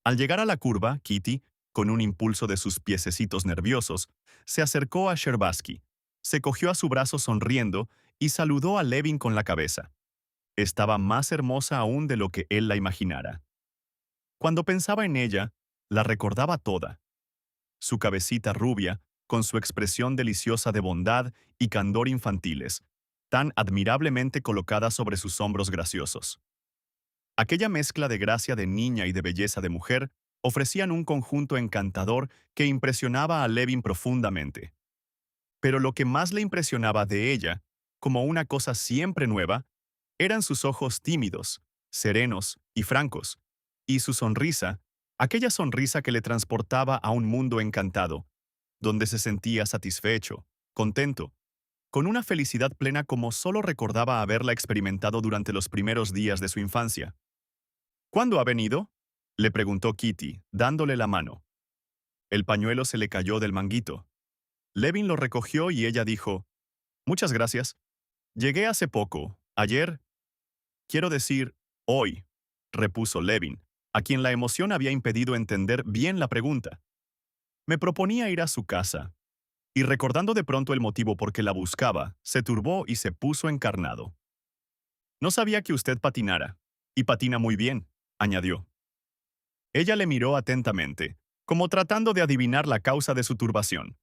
Al llegar a la curva, Kitty, con un impulso de sus piececitos nerviosos, se acercó a Sherbatsky, se cogió a su brazo sonriendo y saludó a Levin con la cabeza. Estaba más hermosa aún de lo que él la imaginara. Cuando pensaba en ella, la recordaba toda. Su cabecita rubia, con su expresión deliciosa de bondad y candor infantiles, tan admirablemente colocada sobre sus hombros graciosos. Aquella mezcla de gracia de niña y de belleza de mujer ofrecían un conjunto encantador que impresionaba a Levin profundamente. Pero lo que más le impresionaba de ella, como una cosa siempre nueva, eran sus ojos tímidos, serenos y francos, y su sonrisa, aquella sonrisa que le transportaba a un mundo encantado, donde se sentía satisfecho, contento, con una felicidad plena como solo recordaba haberla experimentado durante los primeros días de su infancia. ¿Cuándo ha venido?, le preguntó Kitty, dándole la mano. El pañuelo se le cayó del manguito. Levin lo recogió y ella dijo, «Muchas gracias. Llegué hace poco, ayer, quiero decir, hoy», repuso Levin, a quien la emoción había impedido entender bien la pregunta. «Me proponía ir a su casa», y recordando de pronto el motivo por que la buscaba, se turbó y se puso encarnado. «No sabía que usted patinara, y patina muy bien», añadió. Ella le miró atentamente, como tratando de adivinar la causa de su turbación.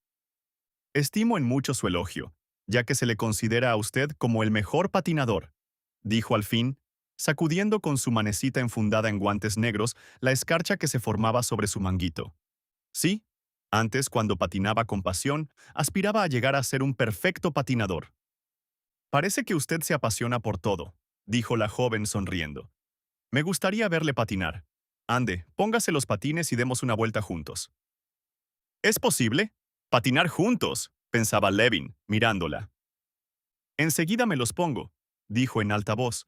«Estimo en mucho su elogio, ya que se le considera a usted como el mejor patinador», dijo al fin, sacudiendo con su manecita enfundada en guantes negros la escarcha que se formaba sobre su manguito. Sí, antes, cuando patinaba con pasión, aspiraba a llegar a ser un perfecto patinador. «Parece que usted se apasiona por todo», dijo la joven sonriendo. «Me gustaría verle patinar. Ande, póngase los patines y demos una vuelta juntos». «¿Es posible? Patinar juntos», pensaba Levin, mirándola. «Enseguida me los pongo», dijo en alta voz,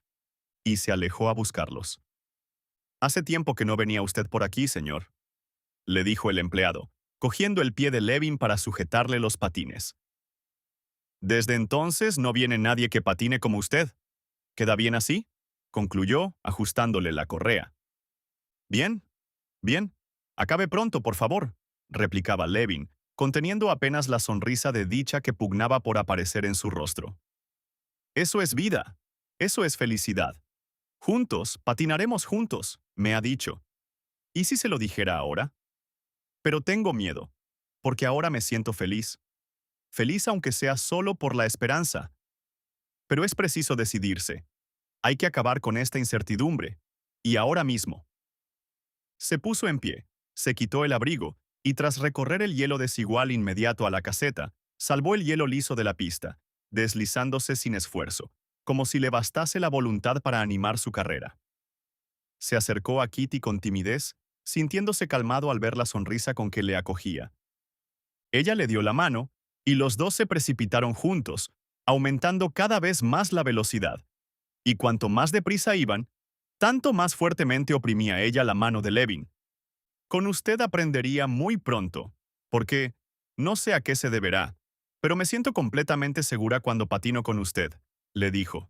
y se alejó a buscarlos. «Hace tiempo que no venía usted por aquí, señor», le dijo el empleado, cogiendo el pie de Levin para sujetarle los patines. «Desde entonces no viene nadie que patine como usted. ¿Queda bien así?», concluyó, ajustándole la correa. «Bien, bien. Acabe pronto, por favor», replicaba Levin, conteniendo apenas la sonrisa de dicha que pugnaba por aparecer en su rostro. «Eso es vida. Eso es felicidad. Juntos, patinaremos juntos», me ha dicho. ¿Y si se lo dijera ahora? Pero tengo miedo, porque ahora me siento feliz. Feliz aunque sea solo por la esperanza. Pero es preciso decidirse. Hay que acabar con esta incertidumbre. Y ahora mismo. Se puso en pie, se quitó el abrigo, y tras recorrer el hielo desigual inmediato a la caseta, salvó el hielo liso de la pista, deslizándose sin esfuerzo, como si le bastase la voluntad para animar su carrera. Se acercó a Kitty con timidez, sintiéndose calmado al ver la sonrisa con que le acogía. Ella le dio la mano, y los dos se precipitaron juntos, aumentando cada vez más la velocidad. Y cuanto más deprisa iban, tanto más fuertemente oprimía ella la mano de Levin. «Con usted aprendería muy pronto, porque no sé a qué se deberá, pero me siento completamente segura cuando patino con usted», le dijo.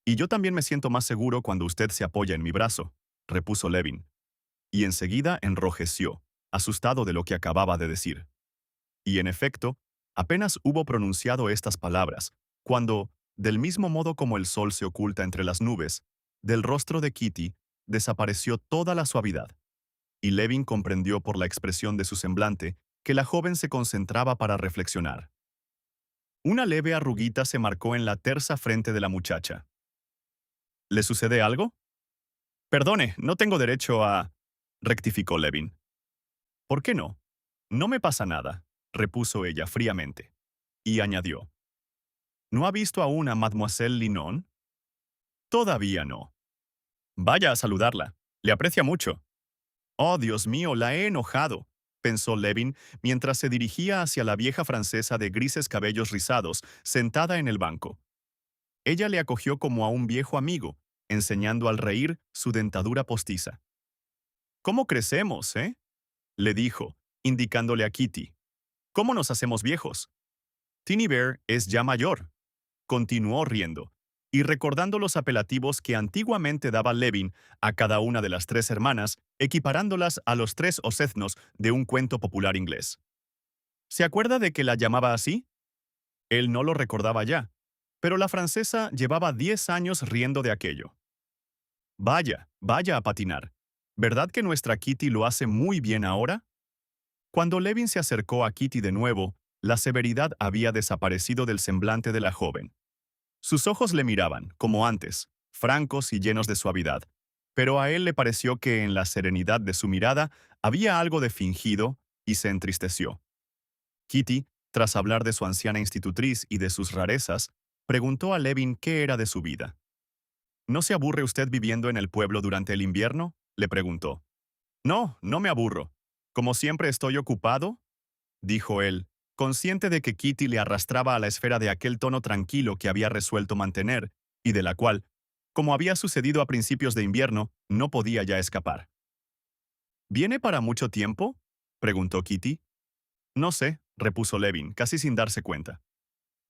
«Y yo también me siento más seguro cuando usted se apoya en mi brazo», repuso Levin. Y enseguida enrojeció, asustado de lo que acababa de decir. Y en efecto, apenas hubo pronunciado estas palabras, cuando, del mismo modo como el sol se oculta entre las nubes, del rostro de Kitty desapareció toda la suavidad. Y Levin comprendió por la expresión de su semblante que la joven se concentraba para reflexionar. Una leve arruguita se marcó en la tersa frente de la muchacha. «¿Le sucede algo?». «Perdone, no tengo derecho a…», rectificó Levin. «¿Por qué no? No me pasa nada», repuso ella fríamente. Y añadió, «¿No ha visto aún a Mademoiselle Linon?». «Todavía no». «Vaya a saludarla. Le aprecia mucho». «Oh, Dios mío, la he enojado», pensó Levin mientras se dirigía hacia la vieja francesa de grises cabellos rizados, sentada en el banco. Ella le acogió como a un viejo amigo, enseñando al reír su dentadura postiza. «¿Cómo crecemos, eh?», le dijo, indicándole a Kitty. «¿Cómo nos hacemos viejos?». «Tinny Bear es ya mayor», continuó riendo, y recordando los apelativos que antiguamente daba Levin a cada una de las tres hermanas, equiparándolas a los tres océznos de un cuento popular inglés. ¿Se acuerda de que la llamaba así? Él no lo recordaba ya, pero la francesa llevaba 10 años riendo de aquello. Vaya, vaya a patinar. ¿Verdad que nuestra Kitty lo hace muy bien ahora? Cuando Levin se acercó a Kitty de nuevo, la severidad había desaparecido del semblante de la joven. Sus ojos le miraban, como antes, francos y llenos de suavidad, pero a él le pareció que en la serenidad de su mirada había algo de fingido y se entristeció. Kitty, tras hablar de su anciana institutriz y de sus rarezas, preguntó a Levin qué era de su vida. ¿No se aburre usted viviendo en el pueblo durante el invierno?, le preguntó. No, no me aburro. Como siempre estoy ocupado, dijo él, consciente de que Kitty le arrastraba a la esfera de aquel tono tranquilo que había resuelto mantener, y de la cual, como había sucedido a principios de invierno, no podía ya escapar. ¿Viene para mucho tiempo?, preguntó Kitty. No sé, repuso Levin, casi sin darse cuenta.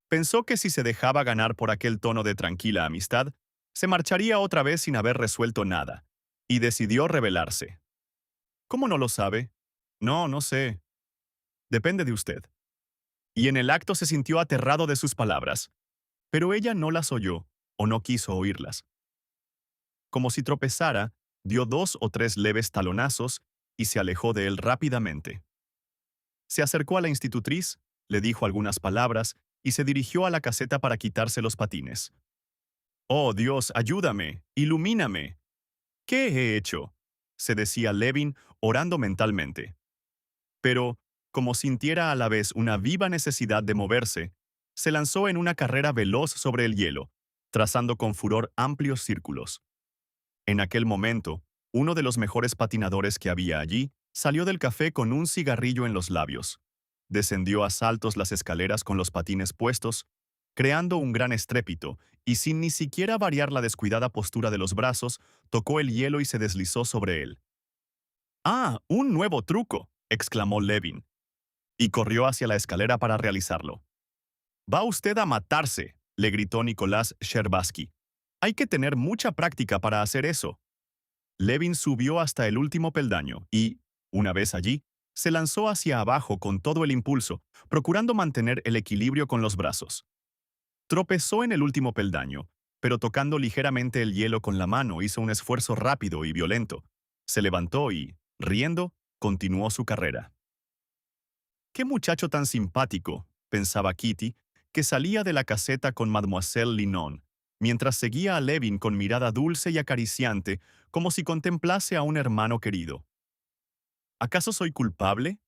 Pensó que si se dejaba ganar por aquel tono de tranquila amistad, se marcharía otra vez sin haber resuelto nada, y decidió rebelarse. ¿Cómo no lo sabe? No, no sé. Depende de usted. Y en el acto se sintió aterrado de sus palabras, pero ella no las oyó, o no quiso oírlas. Como si tropezara, dio 2 o 3 leves talonazos y se alejó de él rápidamente. Se acercó a la institutriz, le dijo algunas palabras y se dirigió a la caseta para quitarse los patines. «Oh, Dios, ayúdame, ilumíname. ¿Qué he hecho?», se decía Levin, orando mentalmente. Pero, como sintiera a la vez una viva necesidad de moverse, se lanzó en una carrera veloz sobre el hielo, trazando con furor amplios círculos. En aquel momento, uno de los mejores patinadores que había allí salió del café con un cigarrillo en los labios. Descendió a saltos las escaleras con los patines puestos, creando un gran estrépito, y sin ni siquiera variar la descuidada postura de los brazos, tocó el hielo y se deslizó sobre él. «¡Ah, un nuevo truco!», exclamó Levin, y corrió hacia la escalera para realizarlo. «Va usted a matarse», le gritó Nicolás Scherbatsky. «Hay que tener mucha práctica para hacer eso». Levin subió hasta el último peldaño y, una vez allí, se lanzó hacia abajo con todo el impulso, procurando mantener el equilibrio con los brazos. Tropezó en el último peldaño, pero tocando ligeramente el hielo con la mano hizo un esfuerzo rápido y violento. Se levantó y, riendo, continuó su carrera. «Qué muchacho tan simpático», pensaba Kitty, que salía de la caseta con Mademoiselle Linon, mientras seguía a Levin con mirada dulce y acariciante, como si contemplase a un hermano querido. ¿Acaso soy culpable?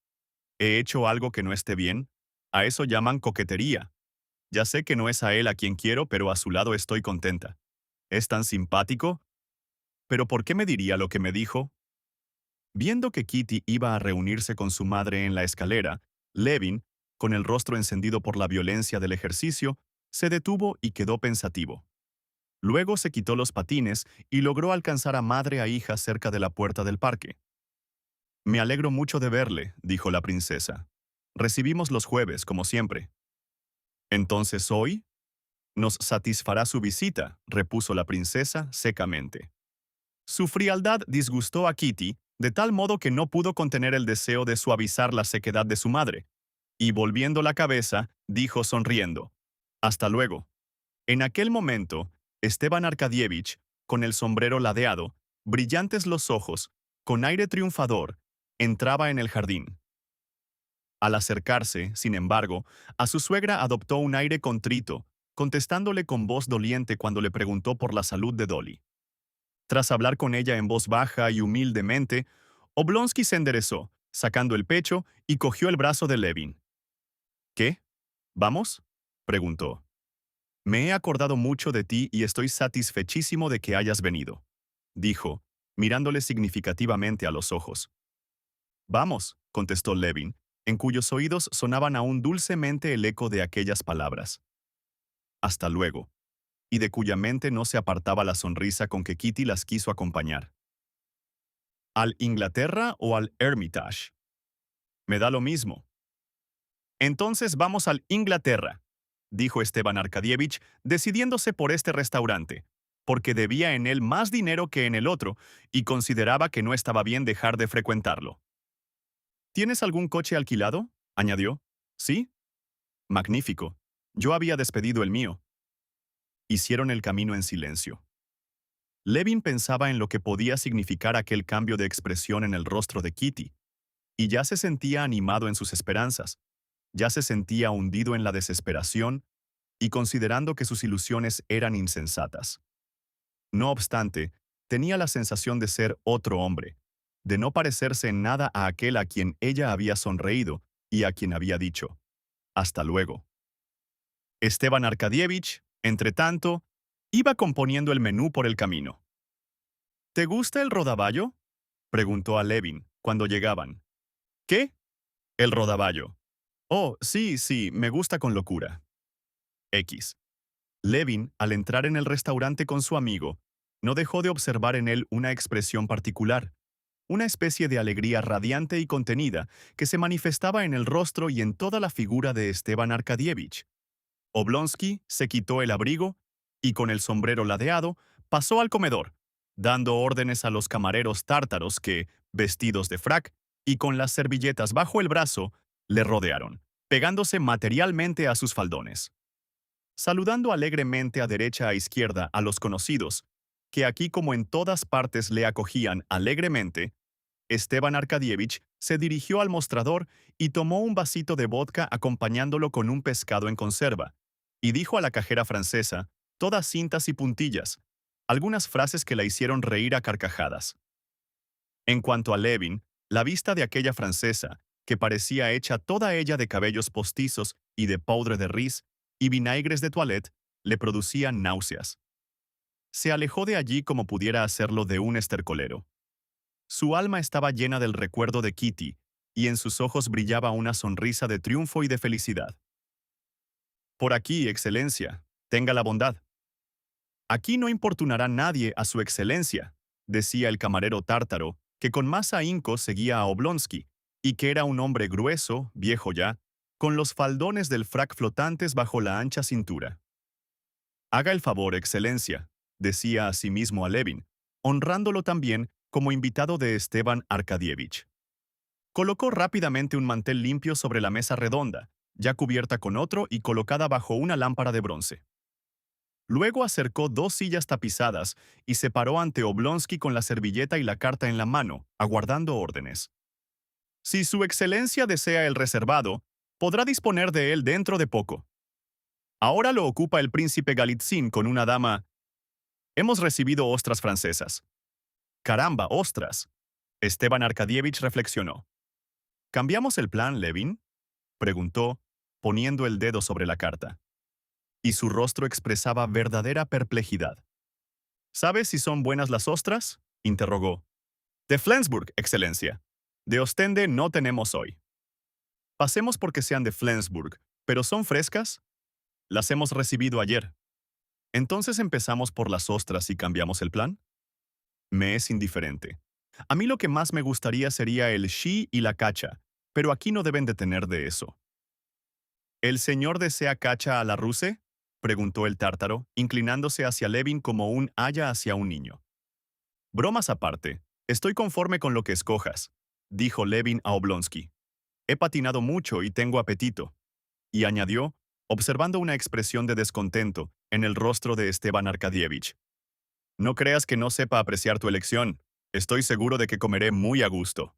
¿He hecho algo que no esté bien? A eso llaman coquetería. Ya sé que no es a él a quien quiero, pero a su lado estoy contenta. ¿Es tan simpático? ¿Pero por qué me diría lo que me dijo? Viendo que Kitty iba a reunirse con su madre en la escalera, Levin, con el rostro encendido por la violencia del ejercicio, se detuvo y quedó pensativo. Luego se quitó los patines y logró alcanzar a madre e hija cerca de la puerta del parque. «Me alegro mucho de verle», dijo la princesa. «Recibimos los jueves, como siempre». «¿Entonces hoy?» «Nos satisfará su visita», repuso la princesa secamente. Su frialdad disgustó a Kitty, de tal modo que no pudo contener el deseo de suavizar la sequedad de su madre, y volviendo la cabeza, dijo sonriendo: «Hasta luego». En aquel momento, Esteban Arkadievich, con el sombrero ladeado, brillantes los ojos, con aire triunfador, entraba en el jardín. Al acercarse, sin embargo, a su suegra adoptó un aire contrito, contestándole con voz doliente cuando le preguntó por la salud de Dolly. Tras hablar con ella en voz baja y humildemente, Oblonsky se enderezó, sacando el pecho, y cogió el brazo de Levin. «¿Qué? ¿Vamos?», preguntó. «Me he acordado mucho de ti y estoy satisfechísimo de que hayas venido», dijo, mirándole significativamente a los ojos. «Vamos», contestó Levin, en cuyos oídos sonaban aún dulcemente el eco de aquellas palabras. «Hasta luego», y de cuya mente no se apartaba la sonrisa con que Kitty las quiso acompañar. «¿Al Inglaterra o al Hermitage?» «Me da lo mismo». «Entonces vamos al Inglaterra», dijo Esteban Arkadievich, decidiéndose por este restaurante, porque debía en él más dinero que en el otro y consideraba que no estaba bien dejar de frecuentarlo. ¿Tienes algún coche alquilado?, añadió. ¿Sí? Magnífico. Yo había despedido el mío. Hicieron el camino en silencio. Levin pensaba en lo que podía significar aquel cambio de expresión en el rostro de Kitty, y ya se sentía animado en sus esperanzas, ya se sentía hundido en la desesperación y considerando que sus ilusiones eran insensatas. No obstante, tenía la sensación de ser otro hombre, de no parecerse en nada a aquel a quien ella había sonreído y a quien había dicho, «Hasta luego». Esteban Arkadievich, entre tanto, iba componiendo el menú por el camino. ¿Te gusta el rodaballo?, preguntó a Levin cuando llegaban. ¿Qué? El rodaballo. Oh, sí, sí, me gusta con locura. X. Levin, al entrar en el restaurante con su amigo, no dejó de observar en él una expresión particular, una especie de alegría radiante y contenida que se manifestaba en el rostro y en toda la figura de Esteban Arkadievich. Oblonsky se quitó el abrigo y con el sombrero ladeado pasó al comedor, dando órdenes a los camareros tártaros que, vestidos de frac y con las servilletas bajo el brazo, le rodearon, pegándose materialmente a sus faldones. Saludando alegremente a derecha e izquierda a los conocidos, que aquí como en todas partes le acogían alegremente, Esteban Arkadievich se dirigió al mostrador y tomó un vasito de vodka acompañándolo con un pescado en conserva, y dijo a la cajera francesa, todas cintas y puntillas, algunas frases que la hicieron reír a carcajadas. En cuanto a Levin, la vista de aquella francesa, que parecía hecha toda ella de cabellos postizos y de poudre de riz y vinaigres de toilette, le producía náuseas. Se alejó de allí como pudiera hacerlo de un estercolero. Su alma estaba llena del recuerdo de Kitty, y en sus ojos brillaba una sonrisa de triunfo y de felicidad. Por aquí, Excelencia, tenga la bondad. Aquí no importunará nadie a su Excelencia, decía el camarero tártaro, que con más ahínco seguía a Oblonsky, y que era un hombre grueso, viejo ya, con los faldones del frac flotantes bajo la ancha cintura. Haga el favor, Excelencia, decía a sí mismo a Levin, honrándolo también como invitado de Esteban Arkadievich. Colocó rápidamente un mantel limpio sobre la mesa redonda, ya cubierta con otro y colocada bajo una lámpara de bronce. Luego acercó dos sillas tapizadas y se paró ante Oblonsky con la servilleta y la carta en la mano, aguardando órdenes. Si su excelencia desea el reservado, podrá disponer de él dentro de poco. Ahora lo ocupa el príncipe Galitzin con una dama. Hemos recibido ostras francesas. Caramba, ostras. Esteban Arkadievich reflexionó. ¿Cambiamos el plan, Levin?, preguntó, poniendo el dedo sobre la carta. Y su rostro expresaba verdadera perplejidad. ¿Sabes si son buenas las ostras?, interrogó. De Flensburg, Excelencia. De Ostende no tenemos hoy. Pasemos porque sean de Flensburg, pero ¿son frescas? Las hemos recibido ayer. ¿Entonces empezamos por las ostras y cambiamos el plan? Me es indiferente. A mí lo que más me gustaría sería el shi y la cacha, pero aquí no deben de tener de eso. ¿El señor desea cacha a la russe?, preguntó el tártaro, inclinándose hacia Levin como un aya hacia un niño. Bromas aparte, estoy conforme con lo que escojas, dijo Levin a Oblonsky. He patinado mucho y tengo apetito. Y añadió, observando una expresión de descontento en el rostro de Esteban Arkadievich. No creas que no sepa apreciar tu elección. Estoy seguro de que comeré muy a gusto.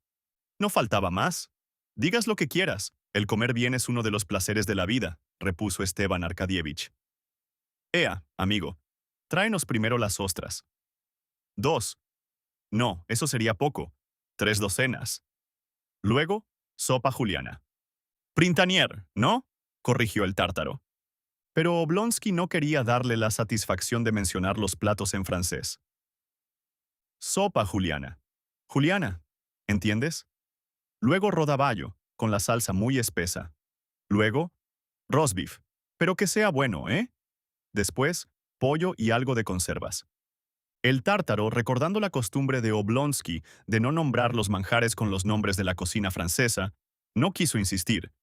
No faltaba más. Digas lo que quieras. El comer bien es uno de los placeres de la vida, repuso Esteban Arkadievich. Ea, amigo, tráenos primero las ostras. 2. No, eso sería poco. 3 docenas. Luego, sopa juliana. Printanier, ¿no?, corrigió el tártaro. Pero Oblonsky no quería darle la satisfacción de mencionar los platos en francés. Sopa juliana. Juliana, ¿entiendes? Luego rodaballo, con la salsa muy espesa. Luego, roast beef, pero que sea bueno, ¿eh? Después, pollo y algo de conservas. El tártaro, recordando la costumbre de Oblonsky de no nombrar los manjares con los nombres de la cocina francesa, no quiso insistir,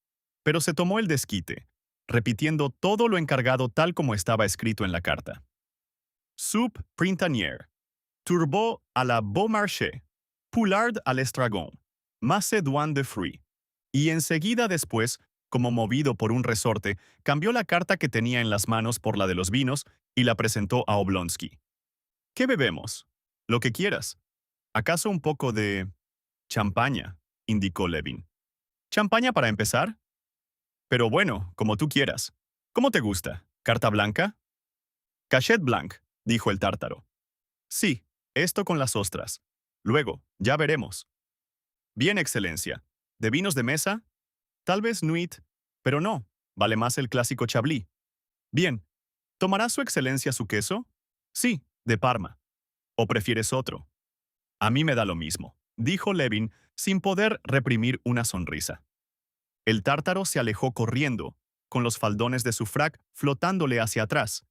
pero se tomó el desquite, repitiendo todo lo encargado tal como estaba escrito en la carta. Soupe printanière, turbot à la Beaumarchais, poulard à l'estragon, macédoine de fruits. Y enseguida después, como movido por un resorte, cambió la carta que tenía en las manos por la de los vinos y la presentó a Oblonsky. ¿Qué bebemos? Lo que quieras. ¿Acaso un poco de champaña?, indicó Levin. ¿Champaña para empezar? Pero bueno, como tú quieras. ¿Cómo te gusta? ¿Carta blanca? Cachet blanc, dijo el tártaro. Sí, esto con las ostras. Luego, ya veremos. Bien, excelencia. ¿De vinos de mesa? Tal vez Nuit, pero no, vale más el clásico Chablis. Bien, ¿tomará su excelencia su queso? Sí, de Parma. ¿O prefieres otro? A mí me da lo mismo, dijo Levin, sin poder reprimir una sonrisa. El tártaro se alejó corriendo, con los faldones de su frac flotándole hacia atrás,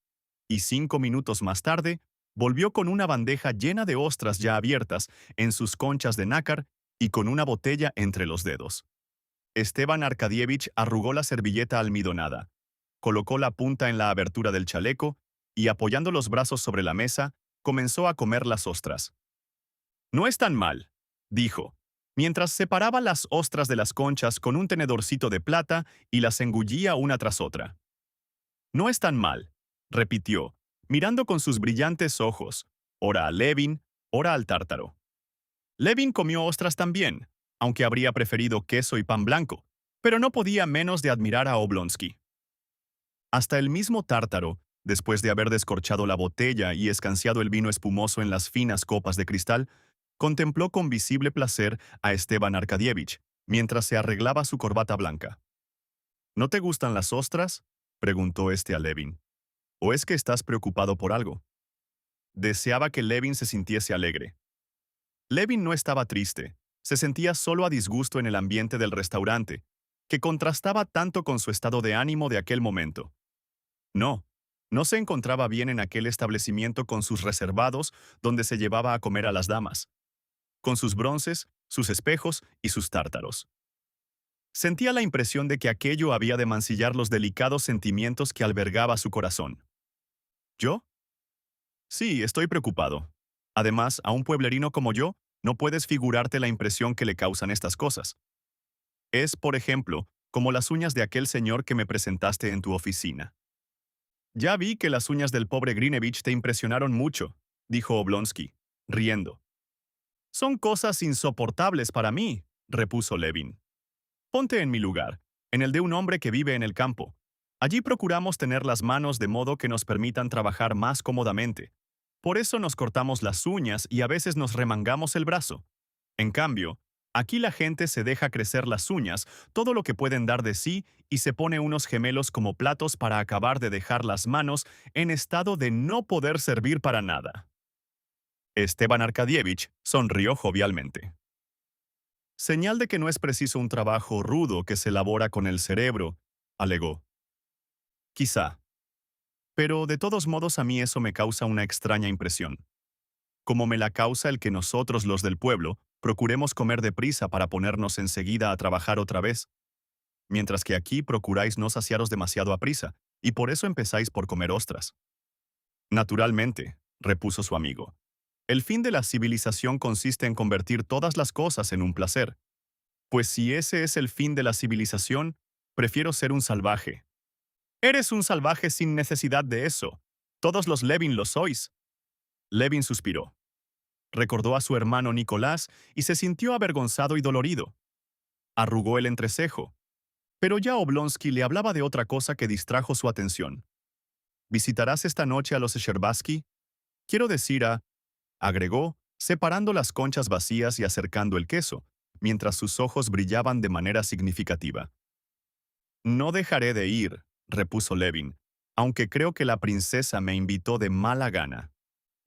y 5 minutos más tarde, volvió con una bandeja llena de ostras ya abiertas en sus conchas de nácar y con una botella entre los dedos. Esteban Arkadievich arrugó la servilleta almidonada, colocó la punta en la abertura del chaleco y, apoyando los brazos sobre la mesa, comenzó a comer las ostras. No es tan mal, dijo, mientras separaba las ostras de las conchas con un tenedorcito de plata y las engullía una tras otra. No es tan mal, repitió, mirando con sus brillantes ojos, ora a Levin, ora al tártaro. Levin comió ostras también, aunque habría preferido queso y pan blanco, pero no podía menos de admirar a Oblonsky. Hasta el mismo tártaro, después de haber descorchado la botella y escanciado el vino espumoso en las finas copas de cristal, contempló con visible placer a Esteban Arkadievich, mientras se arreglaba su corbata blanca. ¿No te gustan las ostras?, preguntó este a Levin. ¿O es que estás preocupado por algo? Deseaba que Levin se sintiese alegre. Levin no estaba triste, se sentía solo a disgusto en el ambiente del restaurante, que contrastaba tanto con su estado de ánimo de aquel momento. No, no se encontraba bien en aquel establecimiento con sus reservados donde se llevaba a comer a las damas, con sus bronces, sus espejos y sus tártaros. Sentía la impresión de que aquello había de mancillar los delicados sentimientos que albergaba su corazón. ¿Yo? Sí, estoy preocupado. Además, a un pueblerino como yo, no puedes figurarte la impresión que le causan estas cosas. Es, por ejemplo, como las uñas de aquel señor que me presentaste en tu oficina. Ya vi que las uñas del pobre Grinevich te impresionaron mucho, dijo Oblonsky, riendo. Son cosas insoportables para mí, repuso Levin. Ponte en mi lugar, en el de un hombre que vive en el campo. Allí procuramos tener las manos de modo que nos permitan trabajar más cómodamente. Por eso nos cortamos las uñas y a veces nos remangamos el brazo. En cambio, aquí la gente se deja crecer las uñas, todo lo que pueden dar de sí, y se pone unos gemelos como platos para acabar de dejar las manos en estado de no poder servir para nada. Esteban Arkadievich sonrió jovialmente. Señal de que no es preciso un trabajo rudo que se elabora con el cerebro, alegó. Quizá. Pero de todos modos a mí eso me causa una extraña impresión. Como me la causa el que nosotros, los del pueblo, procuremos comer deprisa para ponernos enseguida a trabajar otra vez, mientras que aquí procuráis no saciaros demasiado a prisa, y por eso empezáis por comer ostras. Naturalmente, repuso su amigo. El fin de la civilización consiste en convertir todas las cosas en un placer. Pues si ese es el fin de la civilización, prefiero ser un salvaje. Eres un salvaje sin necesidad de eso. Todos los Levin lo sois. Levin suspiró. Recordó a su hermano Nicolás y se sintió avergonzado y dolorido. Arrugó el entrecejo. Pero ya Oblonsky le hablaba de otra cosa que distrajo su atención. ¿Visitarás esta noche a los Scherbatsky? Quiero decir agregó, separando las conchas vacías y acercando el queso, mientras sus ojos brillaban de manera significativa. No dejaré de ir, repuso Levin, aunque creo que la princesa me invitó de mala gana.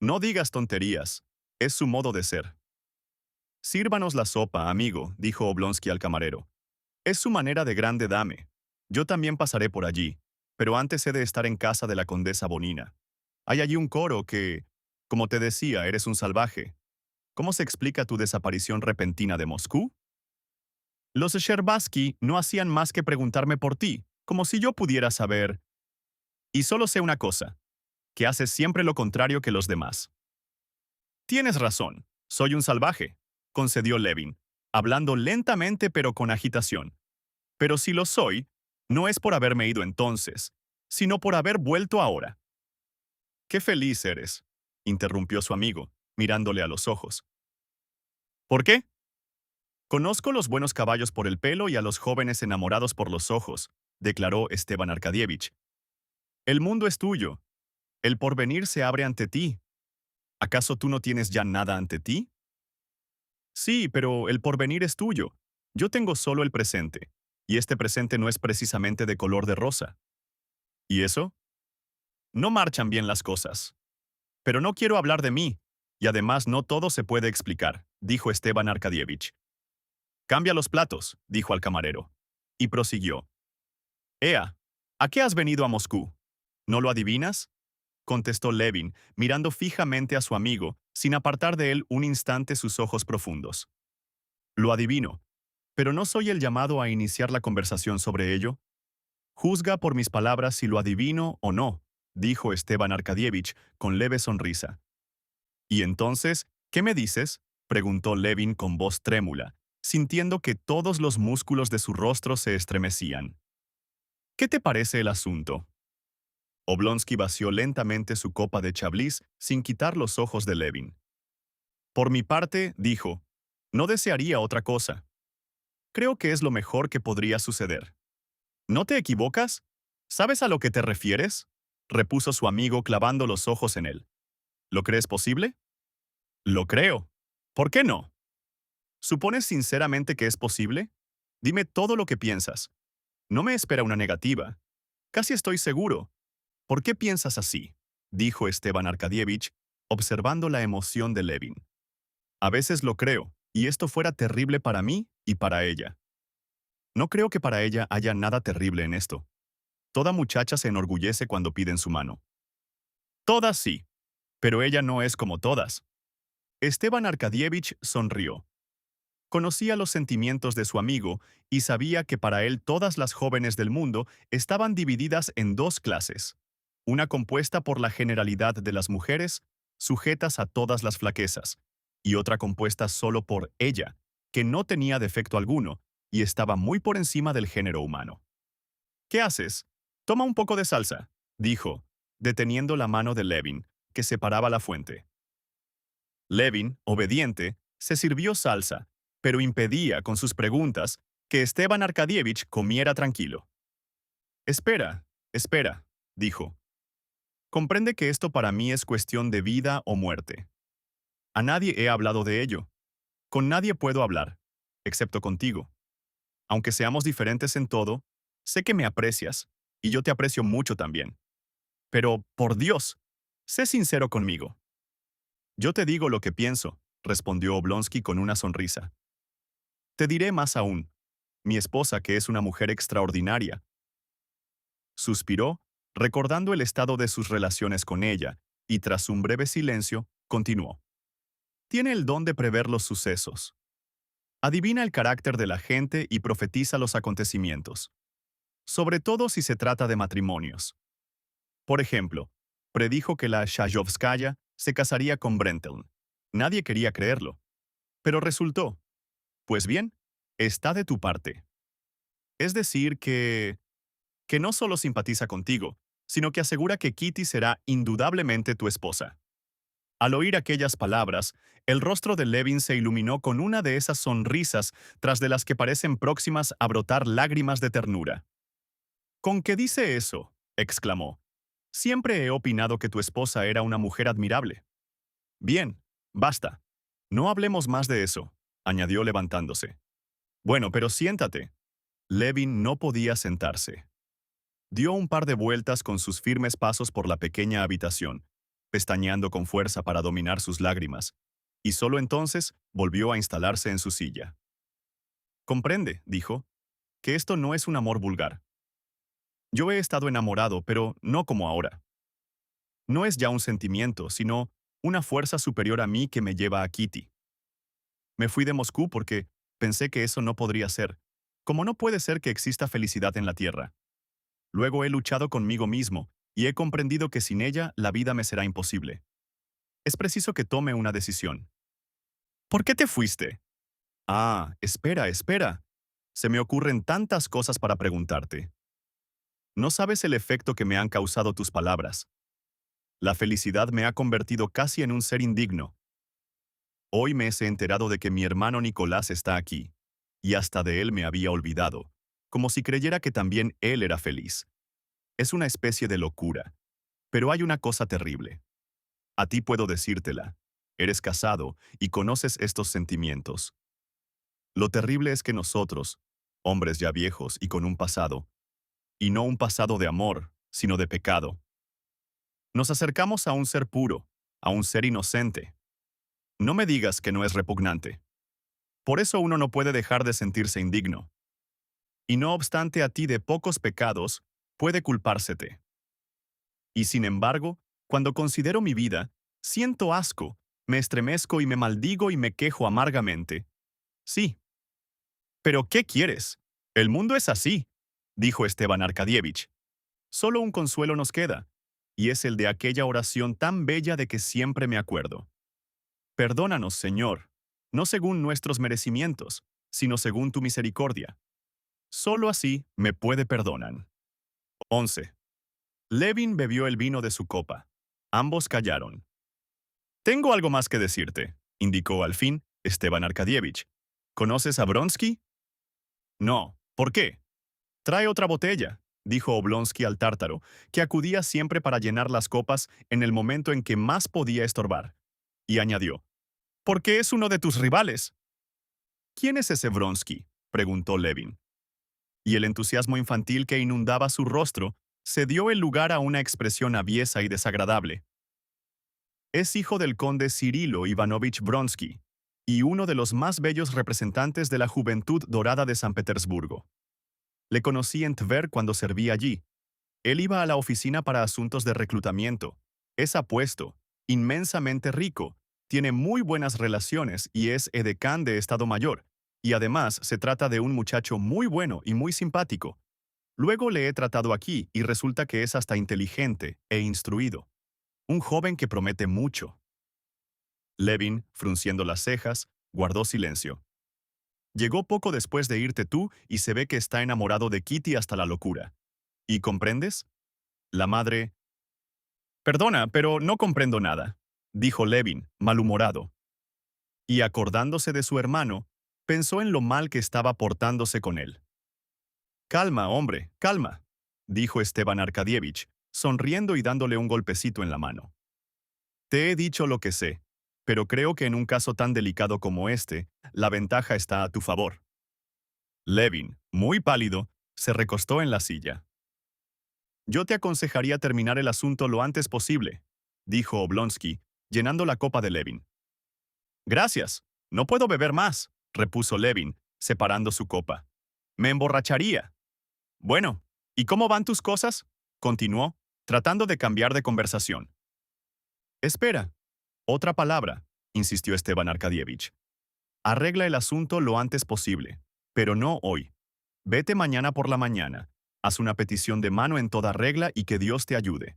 No digas tonterías, es su modo de ser. Sírvanos la sopa, amigo, dijo Oblonsky al camarero. Es su manera de grande dame. Yo también pasaré por allí, pero antes he de estar en casa de la condesa Bonina. Hay allí un coro que, como te decía, eres un salvaje. ¿Cómo se explica tu desaparición repentina de Moscú? Los Scherbatsky no hacían más que preguntarme por ti, Como si yo pudiera saber. Y solo sé una cosa, que haces siempre lo contrario que los demás. Tienes razón, soy un salvaje, concedió Levin, hablando lentamente pero con agitación. Pero si lo soy, no es por haberme ido entonces, sino por haber vuelto ahora. Qué feliz eres, interrumpió su amigo, mirándole a los ojos. ¿Por qué? Conozco los buenos caballos por el pelo y a los jóvenes enamorados por los ojos, declaró Esteban Arkadievich. El mundo es tuyo. El porvenir se abre ante ti. ¿Acaso tú no tienes ya nada ante ti? Sí, pero el porvenir es tuyo. Yo tengo solo el presente, y este presente no es precisamente de color de rosa. ¿Y eso? No marchan bien las cosas. Pero no quiero hablar de mí, y además no todo se puede explicar, dijo Esteban Arkadievich. Cambia los platos, dijo al camarero. Y prosiguió. Ea, ¿a qué has venido a Moscú? ¿No lo adivinas? Contestó Levin, mirando fijamente a su amigo, sin apartar de él un instante sus ojos profundos. Lo adivino, pero no soy el llamado a iniciar la conversación sobre ello. Juzga por mis palabras si lo adivino o no, dijo Esteban Arkadievich con leve sonrisa. ¿Y entonces, qué me dices? Preguntó Levin con voz trémula, sintiendo que todos los músculos de su rostro se estremecían. ¿Qué te parece el asunto? Oblonsky vació lentamente su copa de chablis sin quitar los ojos de Levin. Por mi parte, dijo, no desearía otra cosa. Creo que es lo mejor que podría suceder. ¿No te equivocas? ¿Sabes a lo que te refieres? Repuso su amigo clavando los ojos en él. ¿Lo crees posible? Lo creo. ¿Por qué no? ¿Supones sinceramente que es posible? Dime todo lo que piensas. No me espera una negativa. Casi estoy seguro. ¿Por qué piensas así? Dijo Esteban Arkadievich, observando la emoción de Levin. A veces lo creo, y esto fuera terrible para mí y para ella. No creo que para ella haya nada terrible en esto. Toda muchacha se enorgullece cuando piden su mano. Todas sí, pero ella no es como todas. Esteban Arkadievich sonrió. Conocía los sentimientos de su amigo y sabía que para él todas las jóvenes del mundo estaban divididas en dos clases. Una compuesta por la generalidad de las mujeres, sujetas a todas las flaquezas, y otra compuesta solo por ella, que no tenía defecto alguno y estaba muy por encima del género humano. ¿Qué haces? Toma un poco de salsa, dijo, deteniendo la mano de Levin, que separaba la fuente. Levin, obediente, se sirvió salsa, pero impedía con sus preguntas que Esteban Arkadievich comiera tranquilo. Espera, espera, dijo. Comprende que esto para mí es cuestión de vida o muerte. A nadie he hablado de ello. Con nadie puedo hablar, excepto contigo. Aunque seamos diferentes en todo, sé que me aprecias, y yo te aprecio mucho también. Pero, por Dios, sé sincero conmigo. Yo te digo lo que pienso, respondió Oblonsky con una sonrisa. Te diré más aún. Mi esposa, que es una mujer extraordinaria. Suspiró, recordando el estado de sus relaciones con ella, y tras un breve silencio, continuó. Tiene el don de prever los sucesos. Adivina el carácter de la gente y profetiza los acontecimientos. Sobre todo si se trata de matrimonios. Por ejemplo, predijo que la Shayovskaya se casaría con Brenteln. Nadie quería creerlo. Pero resultó. Pues bien, está de tu parte. Es decir, que no solo simpatiza contigo, sino que asegura que Kitty será indudablemente tu esposa. Al oír aquellas palabras, el rostro de Levin se iluminó con una de esas sonrisas tras de las que parecen próximas a brotar lágrimas de ternura. ¿Con qué dice eso? Exclamó. Siempre he opinado que tu esposa era una mujer admirable. Bien, basta. No hablemos más de eso, añadió levantándose. Bueno, pero siéntate. Levin no podía sentarse. Dio un par de vueltas con sus firmes pasos por la pequeña habitación, pestañeando con fuerza para dominar sus lágrimas, y solo entonces volvió a instalarse en su silla. Comprende, dijo, que esto no es un amor vulgar. Yo he estado enamorado, pero no como ahora. No es ya un sentimiento, sino una fuerza superior a mí que me lleva a Kitty. Me fui de Moscú porque pensé que eso no podría ser, como no puede ser que exista felicidad en la tierra. Luego he luchado conmigo mismo y he comprendido que sin ella la vida me será imposible. Es preciso que tome una decisión. ¿Por qué te fuiste? Ah, espera, espera. Se me ocurren tantas cosas para preguntarte. No sabes el efecto que me han causado tus palabras. La felicidad me ha convertido casi en un ser indigno. Hoy me he enterado de que mi hermano Nicolás está aquí, y hasta de él me había olvidado, como si creyera que también él era feliz. Es una especie de locura, pero hay una cosa terrible. A ti puedo decírtela. Eres casado y conoces estos sentimientos. Lo terrible es que nosotros, hombres ya viejos y con un pasado, y no un pasado de amor, sino de pecado, nos acercamos a un ser puro, a un ser inocente. No me digas que no es repugnante. Por eso uno no puede dejar de sentirse indigno. Y no obstante a ti de pocos pecados, puede culpársete. Y sin embargo, cuando considero mi vida, siento asco, me estremezco y me maldigo y me quejo amargamente. Sí. ¿Pero qué quieres? El mundo es así, dijo Esteban Arkadievich. Solo un consuelo nos queda, y es el de aquella oración tan bella de que siempre me acuerdo. Perdónanos, Señor, no según nuestros merecimientos, sino según tu misericordia. Solo así me puede perdonan. 11. Levin bebió el vino de su copa. Ambos callaron. Tengo algo más que decirte, indicó al fin Esteban Arkadievich. ¿Conoces a Bronsky? No. ¿Por qué? Trae otra botella, dijo Oblonsky al tártaro, que acudía siempre para llenar las copas en el momento en que más podía estorbar. Y añadió, «Porque es uno de tus rivales». «¿Quién es ese Bronsky?», preguntó Levin. Y el entusiasmo infantil que inundaba su rostro se dio el lugar a una expresión aviesa y desagradable. Es hijo del conde Cirilo Ivanovich Bronsky, y uno de los más bellos representantes de la juventud dorada de San Petersburgo. Le conocí en Tver cuando servía allí. Él iba a la oficina para asuntos de reclutamiento. Es apuesto, inmensamente rico, tiene muy buenas relaciones y es edecán de Estado Mayor. Y además se trata de un muchacho muy bueno y muy simpático. Luego le he tratado aquí y resulta que es hasta inteligente e instruido. Un joven que promete mucho. Levin, frunciendo las cejas, guardó silencio. Llegó poco después de irte tú y se ve que está enamorado de Kitty hasta la locura. ¿Y comprendes? La madre... Perdona, pero no comprendo nada, dijo Levin, malhumorado. Y acordándose de su hermano, pensó en lo mal que estaba portándose con él. Calma, hombre, calma, dijo Esteban Arkadievich, sonriendo y dándole un golpecito en la mano. Te he dicho lo que sé, pero creo que en un caso tan delicado como este, la ventaja está a tu favor. Levin, muy pálido, se recostó en la silla. Yo te aconsejaría terminar el asunto lo antes posible, dijo Oblonsky, llenando la copa de Levin. Gracias, no puedo beber más, repuso Levin, separando su copa. Me emborracharía. Bueno, ¿y cómo van tus cosas? Continuó, tratando de cambiar de conversación. Espera. Otra palabra, insistió Esteban Arkadievich. Arregla el asunto lo antes posible, pero no hoy. Vete mañana por la mañana. Haz una petición de mano en toda regla y que Dios te ayude.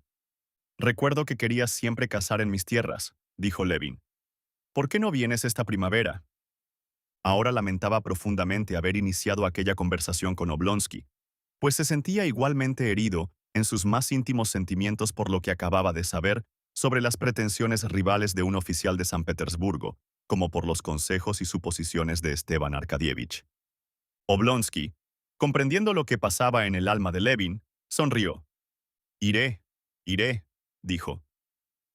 Recuerdo que querías siempre cazar en mis tierras, dijo Levin. ¿Por qué no vienes esta primavera? Ahora lamentaba profundamente haber iniciado aquella conversación con Oblonsky, pues se sentía igualmente herido en sus más íntimos sentimientos por lo que acababa de saber sobre las pretensiones rivales de un oficial de San Petersburgo, como por los consejos y suposiciones de Esteban Arkadievich. Oblonsky, comprendiendo lo que pasaba en el alma de Levin, sonrió. Iré, iré, dijo.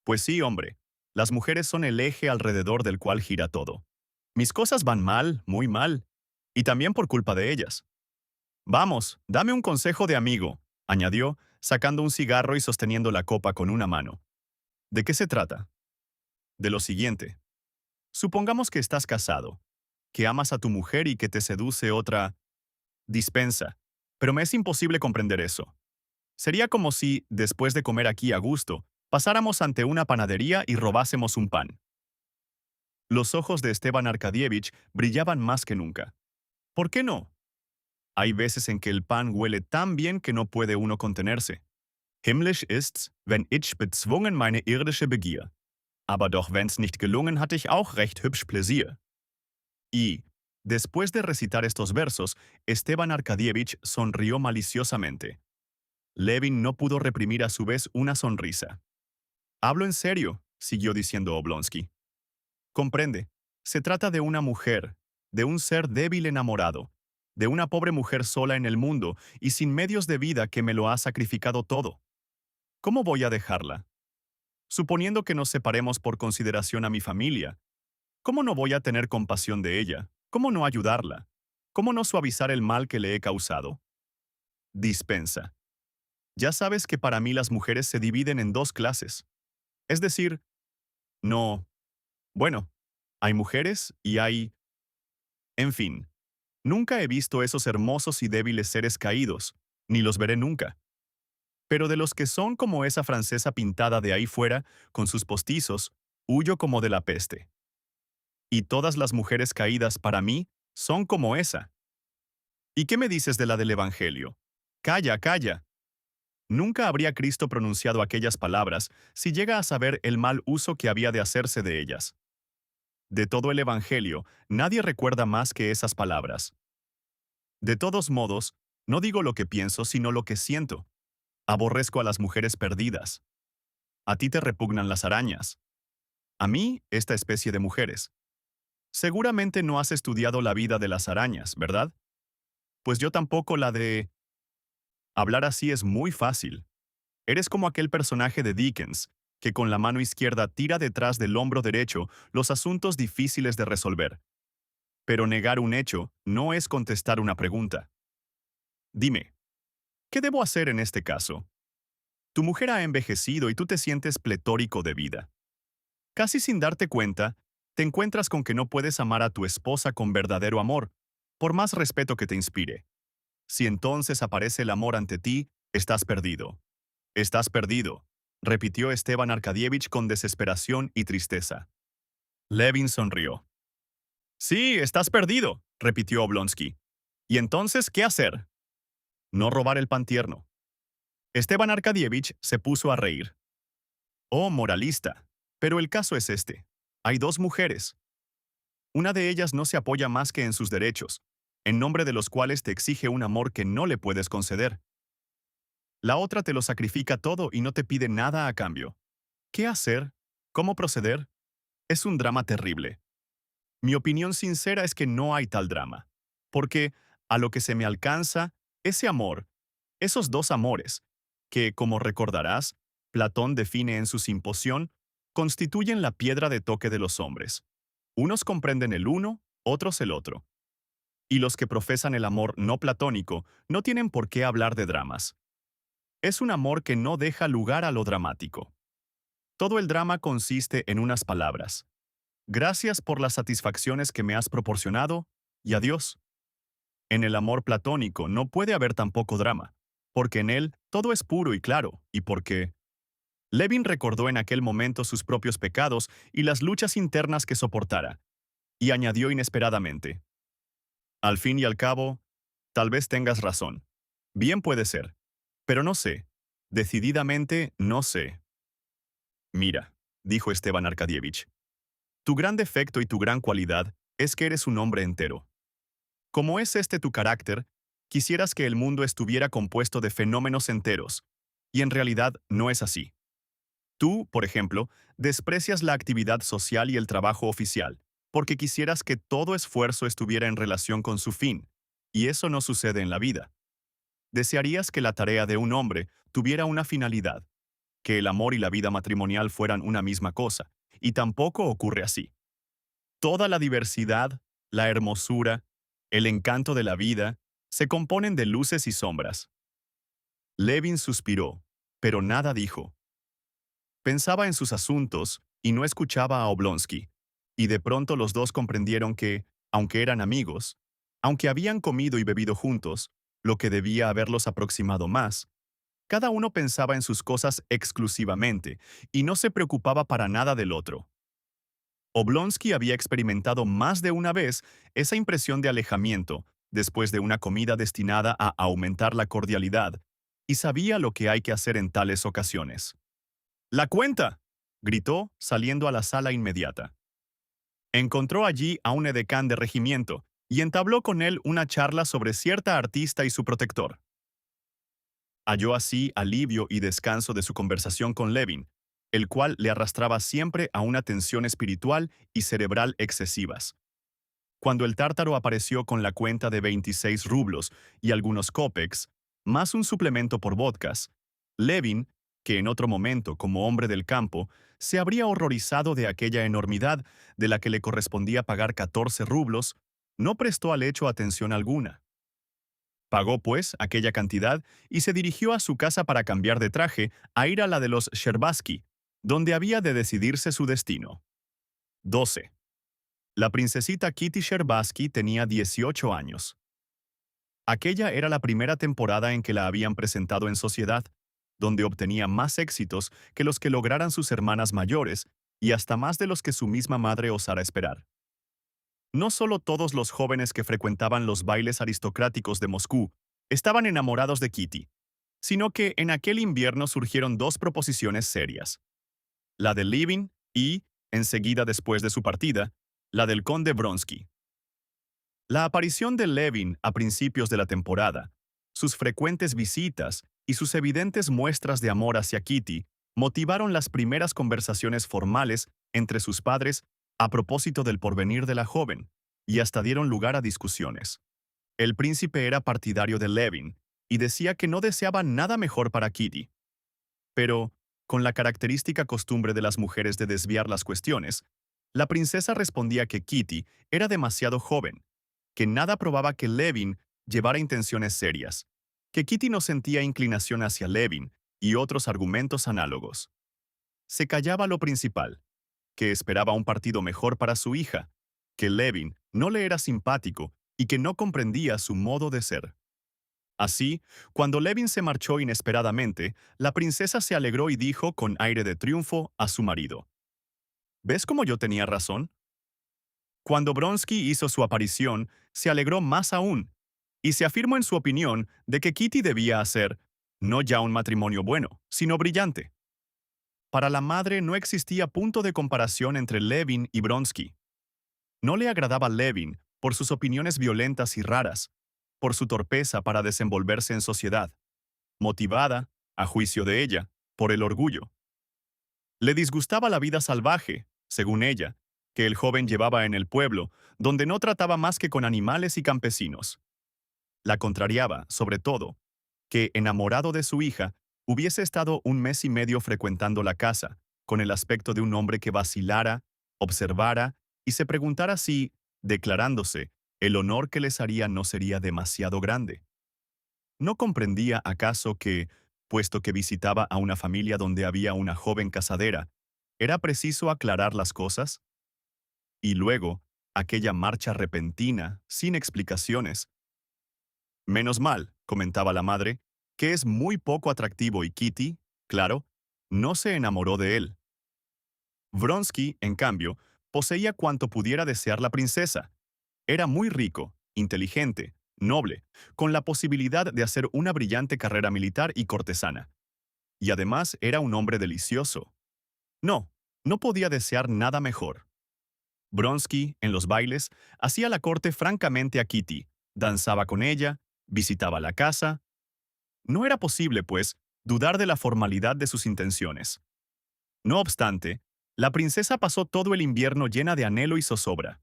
Pues sí, hombre, las mujeres son el eje alrededor del cual gira todo. Mis cosas van mal, muy mal, y también por culpa de ellas. Vamos, dame un consejo de amigo, añadió, sacando un cigarro y sosteniendo la copa con una mano. ¿De qué se trata? De lo siguiente. Supongamos que estás casado, que amas a tu mujer y que te seduce otra... Dispensa, pero me es imposible comprender eso. Sería como si, después de comer aquí a gusto, pasáramos ante una panadería y robásemos un pan. Los ojos de Esteban Arkadievich brillaban más que nunca. ¿Por qué no? Hay veces en que el pan huele tan bien que no puede uno contenerse. Himmlisch ist's, wenn ich bezwungen meine irdische Begier. Aber doch wenn's nicht gelungen, hatte ich auch recht hübsch Pläsier. Y, después de recitar estos versos, Esteban Arkadievich sonrió maliciosamente. Levin no pudo reprimir a su vez una sonrisa. Hablo en serio, siguió diciendo Oblonsky. Comprende, se trata de una mujer, de un ser débil enamorado, de una pobre mujer sola en el mundo y sin medios de vida que me lo ha sacrificado todo. ¿Cómo voy a dejarla? Suponiendo que nos separemos por consideración a mi familia, ¿cómo no voy a tener compasión de ella? ¿Cómo no ayudarla? ¿Cómo no suavizar el mal que le he causado? Dispensa. Ya sabes que para mí las mujeres se dividen en dos clases. Es decir, no. Bueno, hay mujeres y hay... En fin, nunca he visto esos hermosos y débiles seres caídos, ni los veré nunca. Pero de los que son como esa francesa pintada de ahí fuera, con sus postizos, huyo como de la peste. Y todas las mujeres caídas para mí son como esa. ¿Y qué me dices de la del Evangelio? Calla, calla. Nunca habría Cristo pronunciado aquellas palabras si llega a saber el mal uso que había de hacerse de ellas. De todo el Evangelio, nadie recuerda más que esas palabras. De todos modos, no digo lo que pienso, sino lo que siento. Aborrezco a las mujeres perdidas. A ti te repugnan las arañas. A mí, esta especie de mujeres. Seguramente no has estudiado la vida de las arañas, ¿verdad? Pues yo tampoco la de... Hablar así es muy fácil. Eres como aquel personaje de Dickens, que con la mano izquierda tira detrás del hombro derecho los asuntos difíciles de resolver. Pero negar un hecho no es contestar una pregunta. Dime, ¿qué debo hacer en este caso? Tu mujer ha envejecido y tú te sientes pletórico de vida. Casi sin darte cuenta, te encuentras con que no puedes amar a tu esposa con verdadero amor, por más respeto que te inspire. Si entonces aparece el amor ante ti, estás perdido. Estás perdido, repitió Esteban Arkadievich con desesperación y tristeza. Levin sonrió. Sí, estás perdido, repitió Oblonsky. ¿Y entonces qué hacer? No robar el pan tierno. Esteban Arkadievich se puso a reír. Oh, moralista. Pero el caso es este. Hay dos mujeres. Una de ellas no se apoya más que en sus derechos, en nombre de los cuales te exige un amor que no le puedes conceder. La otra te lo sacrifica todo y no te pide nada a cambio. ¿Qué hacer? ¿Cómo proceder? Es un drama terrible. Mi opinión sincera es que no hay tal drama, porque, a lo que se me alcanza, ese amor, esos dos amores, que, como recordarás, Platón define en su Simposión, constituyen la piedra de toque de los hombres. Unos comprenden el uno, otros el otro. Y los que profesan el amor no platónico no tienen por qué hablar de dramas. Es un amor que no deja lugar a lo dramático. Todo el drama consiste en unas palabras. Gracias por las satisfacciones que me has proporcionado, y adiós. En el amor platónico no puede haber tampoco drama, porque en él todo es puro y claro, y porque... Levin recordó en aquel momento sus propios pecados y las luchas internas que soportara, y añadió inesperadamente. Al fin y al cabo, tal vez tengas razón. Bien puede ser. Pero no sé. Decididamente no sé. Mira, dijo Esteban Arkadievich. Tu gran defecto y tu gran cualidad es que eres un hombre entero. Como es este tu carácter, quisieras que el mundo estuviera compuesto de fenómenos enteros, y en realidad no es así. Tú, por ejemplo, desprecias la actividad social y el trabajo oficial, porque quisieras que todo esfuerzo estuviera en relación con su fin, y eso no sucede en la vida. Desearías que la tarea de un hombre tuviera una finalidad, que el amor y la vida matrimonial fueran una misma cosa, y tampoco ocurre así. Toda la diversidad, la hermosura, el encanto de la vida, se componen de luces y sombras. Levin suspiró, pero nada dijo. Pensaba en sus asuntos y no escuchaba a Oblonsky, y de pronto los dos comprendieron que, aunque eran amigos, aunque habían comido y bebido juntos, lo que debía haberlos aproximado más, cada uno pensaba en sus cosas exclusivamente y no se preocupaba para nada del otro. Oblonsky había experimentado más de una vez esa impresión de alejamiento, después de una comida destinada a aumentar la cordialidad, y sabía lo que hay que hacer en tales ocasiones. ¡La cuenta!, gritó, saliendo a la sala inmediata. Encontró allí a un edecán de regimiento y entabló con él una charla sobre cierta artista y su protector. Halló así alivio y descanso de su conversación con Levin, el cual le arrastraba siempre a una tensión espiritual y cerebral excesivas. Cuando el tártaro apareció con la cuenta de 26 rublos y algunos kopecks, más un suplemento por vodkas, Levin, que en otro momento, como hombre del campo, se habría horrorizado de aquella enormidad de la que le correspondía pagar 14 rublos, no prestó al hecho atención alguna. Pagó, pues, aquella cantidad y se dirigió a su casa para cambiar de traje a ir a la de los Sherbatsky, donde había de decidirse su destino. 12. La princesita Kitty Sherbatsky tenía 18 años. Aquella era la primera temporada en que la habían presentado en sociedad, donde obtenía más éxitos que los que lograran sus hermanas mayores y hasta más de los que su misma madre osara esperar. No solo todos los jóvenes que frecuentaban los bailes aristocráticos de Moscú estaban enamorados de Kitty, sino que en aquel invierno surgieron dos proposiciones serias. La de Levin y, enseguida después de su partida, la del conde Vronsky. La aparición de Levin a principios de la temporada, sus frecuentes visitas y sus evidentes muestras de amor hacia Kitty motivaron las primeras conversaciones formales entre sus padres a propósito del porvenir de la joven, y hasta dieron lugar a discusiones. El príncipe era partidario de Levin y decía que no deseaba nada mejor para Kitty. Pero, con la característica costumbre de las mujeres de desviar las cuestiones, la princesa respondía que Kitty era demasiado joven, que nada probaba que Levin llevara intenciones serias, que Kitty no sentía inclinación hacia Levin y otros argumentos análogos. Se callaba lo principal, que esperaba un partido mejor para su hija, que Levin no le era simpático y que no comprendía su modo de ser. Así, cuando Levin se marchó inesperadamente, la princesa se alegró y dijo con aire de triunfo a su marido: ¿Ves cómo yo tenía razón? Cuando Vronsky hizo su aparición, se alegró más aún, y se afirmó en su opinión de que Kitty debía hacer, no ya un matrimonio bueno, sino brillante. Para la madre no existía punto de comparación entre Levin y Vronsky. No le agradaba Levin por sus opiniones violentas y raras, por su torpeza para desenvolverse en sociedad, motivada, a juicio de ella, por el orgullo. Le disgustaba la vida salvaje, según ella, que el joven llevaba en el pueblo, donde no trataba más que con animales y campesinos. La contrariaba, sobre todo, que, enamorado de su hija, hubiese estado un mes y medio frecuentando la casa, con el aspecto de un hombre que vacilara, observara y se preguntara si, declarándose, el honor que les haría no sería demasiado grande. ¿No comprendía acaso que, puesto que visitaba a una familia donde había una joven casadera, era preciso aclarar las cosas? Y luego, aquella marcha repentina, sin explicaciones. Menos mal, comentaba la madre, que es muy poco atractivo y Kitty, claro, no se enamoró de él. Vronsky, en cambio, poseía cuanto pudiera desear la princesa. Era muy rico, inteligente, noble, con la posibilidad de hacer una brillante carrera militar y cortesana. Y además era un hombre delicioso. No, no podía desear nada mejor. Vronsky, en los bailes, hacía la corte francamente a Kitty, danzaba con ella, visitaba la casa. No era posible, pues, dudar de la formalidad de sus intenciones. No obstante, la princesa pasó todo el invierno llena de anhelo y zozobra.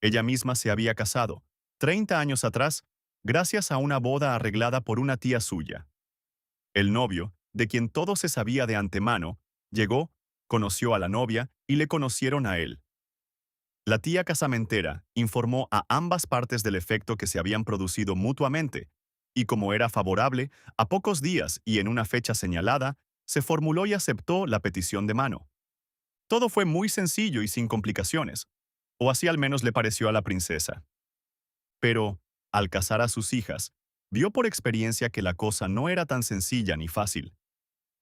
Ella misma se había casado, 30 años atrás, gracias a una boda arreglada por una tía suya. El novio, de quien todo se sabía de antemano, llegó, conoció a la novia y le conocieron a él. La tía casamentera informó a ambas partes del efecto que se habían producido mutuamente, y como era favorable, a pocos días y en una fecha señalada, se formuló y aceptó la petición de mano. Todo fue muy sencillo y sin complicaciones, o así al menos le pareció a la princesa. Pero, al casar a sus hijas, vio por experiencia que la cosa no era tan sencilla ni fácil.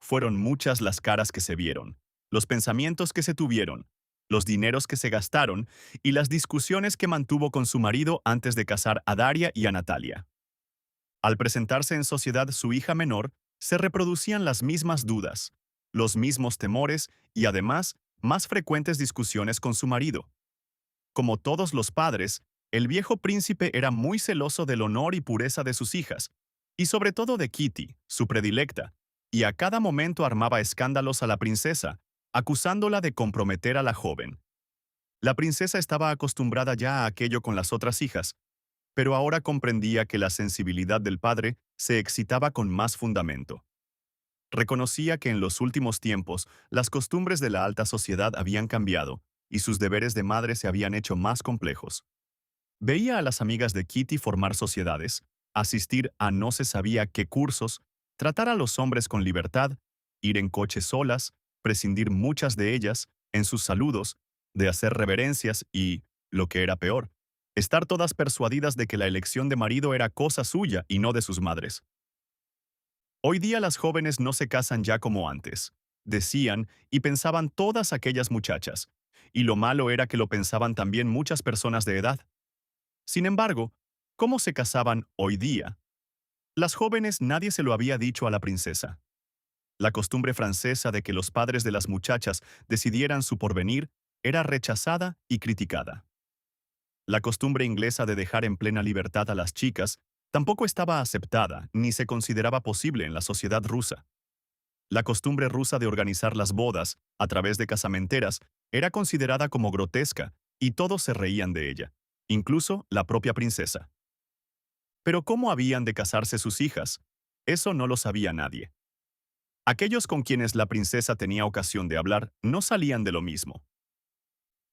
Fueron muchas las caras que se vieron, los pensamientos que se tuvieron, los dineros que se gastaron y las discusiones que mantuvo con su marido antes de casar a Daria y a Natalia. Al presentarse en sociedad su hija menor, se reproducían las mismas dudas, los mismos temores y además más frecuentes discusiones con su marido. Como todos los padres, el viejo príncipe era muy celoso del honor y pureza de sus hijas, y sobre todo de Kitty, su predilecta, y a cada momento armaba escándalos a la princesa, acusándola de comprometer a la joven. La princesa estaba acostumbrada ya a aquello con las otras hijas, pero ahora comprendía que la sensibilidad del padre se excitaba con más fundamento. Reconocía que en los últimos tiempos las costumbres de la alta sociedad habían cambiado y sus deberes de madre se habían hecho más complejos. Veía a las amigas de Kitty formar sociedades, asistir a no se sabía qué cursos, tratar a los hombres con libertad, ir en coche solas, prescindir muchas de ellas, en sus saludos, de hacer reverencias y, lo que era peor, estar todas persuadidas de que la elección de marido era cosa suya y no de sus madres. Hoy día las jóvenes no se casan ya como antes, decían y pensaban todas aquellas muchachas, y lo malo era que lo pensaban también muchas personas de edad. Sin embargo, ¿cómo se casaban hoy día? Las jóvenes nadie se lo había dicho a la princesa. La costumbre francesa de que los padres de las muchachas decidieran su porvenir era rechazada y criticada. La costumbre inglesa de dejar en plena libertad a las chicas tampoco estaba aceptada ni se consideraba posible en la sociedad rusa. La costumbre rusa de organizar las bodas a través de casamenteras era considerada como grotesca y todos se reían de ella, incluso la propia princesa. Pero ¿cómo habían de casarse sus hijas? Eso no lo sabía nadie. Aquellos con quienes la princesa tenía ocasión de hablar no salían de lo mismo.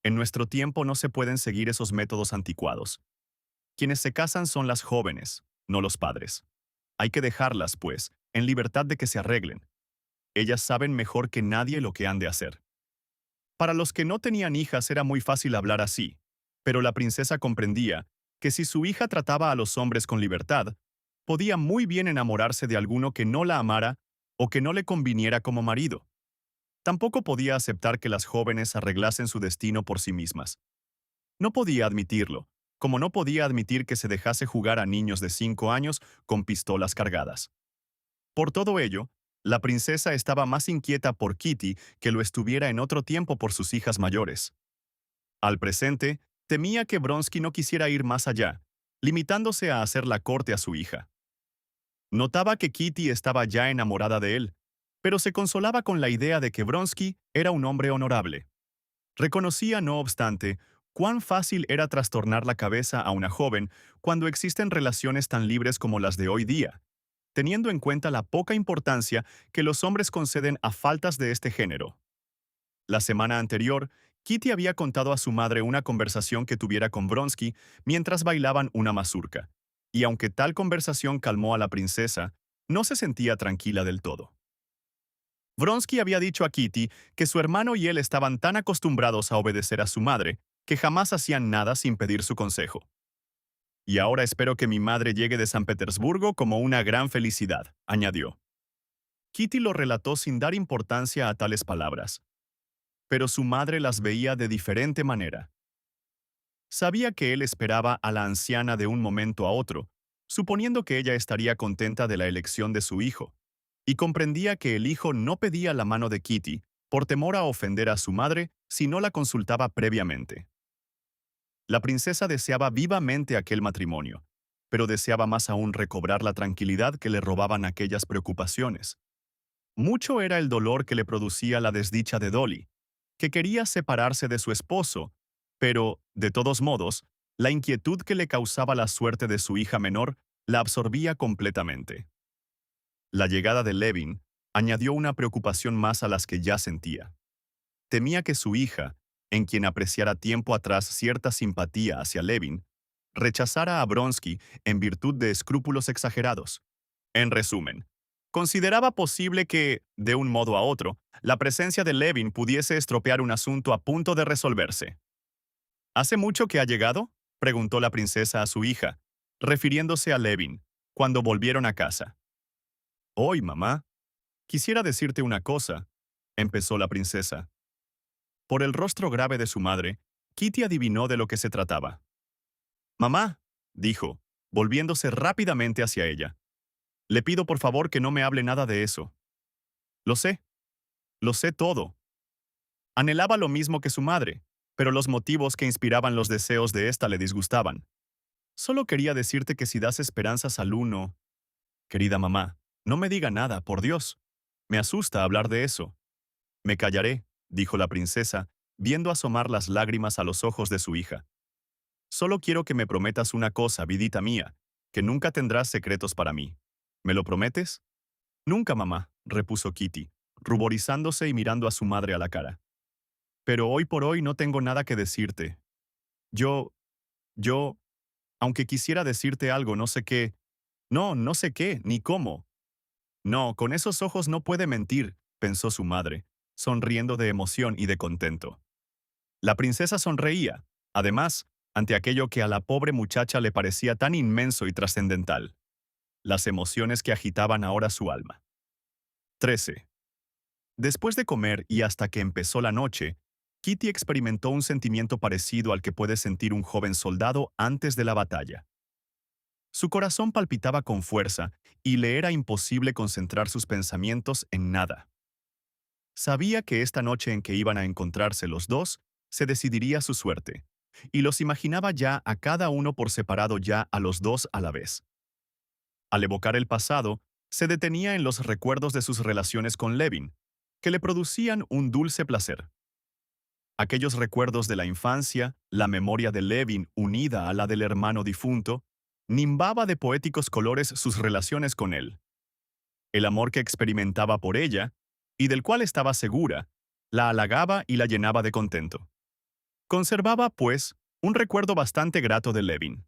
En nuestro tiempo no se pueden seguir esos métodos anticuados. Quienes se casan son las jóvenes, no los padres. Hay que dejarlas, pues, en libertad de que se arreglen. Ellas saben mejor que nadie lo que han de hacer. Para los que no tenían hijas era muy fácil hablar así, pero la princesa comprendía que si su hija trataba a los hombres con libertad, podía muy bien enamorarse de alguno que no la amara o que no le conviniera como marido. Tampoco podía aceptar que las jóvenes arreglasen su destino por sí mismas. No podía admitirlo, como no podía admitir que se dejase jugar a niños de 5 años con pistolas cargadas. Por todo ello, la princesa estaba más inquieta por Kitty que lo estuviera en otro tiempo por sus hijas mayores. Al presente, temía que Vronsky no quisiera ir más allá, limitándose a hacer la corte a su hija. Notaba que Kitty estaba ya enamorada de él, pero se consolaba con la idea de que Vronsky era un hombre honorable. Reconocía, no obstante, cuán fácil era trastornar la cabeza a una joven cuando existen relaciones tan libres como las de hoy día, teniendo en cuenta la poca importancia que los hombres conceden a faltas de este género. La semana anterior, Kitty había contado a su madre una conversación que tuviera con Vronsky mientras bailaban una mazurca, y aunque tal conversación calmó a la princesa, no se sentía tranquila del todo. Vronsky había dicho a Kitty que su hermano y él estaban tan acostumbrados a obedecer a su madre que jamás hacían nada sin pedir su consejo. Y ahora espero que mi madre llegue de San Petersburgo como una gran felicidad, añadió. Kitty lo relató sin dar importancia a tales palabras, pero su madre las veía de diferente manera. Sabía que él esperaba a la anciana de un momento a otro, suponiendo que ella estaría contenta de la elección de su hijo, y comprendía que el hijo no pedía la mano de Kitty por temor a ofender a su madre si no la consultaba previamente. La princesa deseaba vivamente aquel matrimonio, pero deseaba más aún recobrar la tranquilidad que le robaban aquellas preocupaciones. Mucho era el dolor que le producía la desdicha de Dolly, que quería separarse de su esposo, pero, de todos modos, la inquietud que le causaba la suerte de su hija menor la absorbía completamente. La llegada de Levin añadió una preocupación más a las que ya sentía. Temía que su hija, en quien apreciara tiempo atrás cierta simpatía hacia Levin, rechazara a Vronsky en virtud de escrúpulos exagerados. En resumen, consideraba posible que, de un modo a otro, la presencia de Levin pudiese estropear un asunto a punto de resolverse. ¿Hace mucho que ha llegado?, preguntó la princesa a su hija, refiriéndose a Levin, cuando volvieron a casa. Hoy, mamá, quisiera decirte una cosa, empezó la princesa. Por el rostro grave de su madre, Kitty adivinó de lo que se trataba. «Mamá», dijo, volviéndose rápidamente hacia ella. «Le pido por favor que no me hable nada de eso. Lo sé todo». Anhelaba lo mismo que su madre, pero los motivos que inspiraban los deseos de ésta le disgustaban. «Solo quería decirte que si das esperanzas al uno...» «Querida mamá, no me diga nada, por Dios. Me asusta hablar de eso». «Me callaré», dijo la princesa, viendo asomar las lágrimas a los ojos de su hija. «Solo quiero que me prometas una cosa, vidita mía, que nunca tendrás secretos para mí. ¿Me lo prometes?» «Nunca, mamá», repuso Kitty, ruborizándose y mirando a su madre a la cara. «Pero hoy por hoy no tengo nada que decirte. Yo, yo, aunque quisiera decirte algo, no sé qué. No sé qué, ni cómo». «No, con esos ojos no puede mentir», pensó su madre, sonriendo de emoción y de contento. La princesa sonreía, además, ante aquello que a la pobre muchacha le parecía tan inmenso y trascendental. Las emociones que agitaban ahora su alma. 13. Después de comer y hasta que empezó la noche, Kitty experimentó un sentimiento parecido al que puede sentir un joven soldado antes de la batalla. Su corazón palpitaba con fuerza y le era imposible concentrar sus pensamientos en nada. Sabía que esta noche en que iban a encontrarse los dos, se decidiría su suerte, y los imaginaba ya a cada uno por separado, ya a los dos a la vez. Al evocar el pasado, se detenía en los recuerdos de sus relaciones con Levin, que le producían un dulce placer. Aquellos recuerdos de la infancia, la memoria de Levin unida a la del hermano difunto, nimbaba de poéticos colores sus relaciones con él. El amor que experimentaba por ella, y del cual estaba segura, la halagaba y la llenaba de contento. Conservaba, pues, un recuerdo bastante grato de Levin.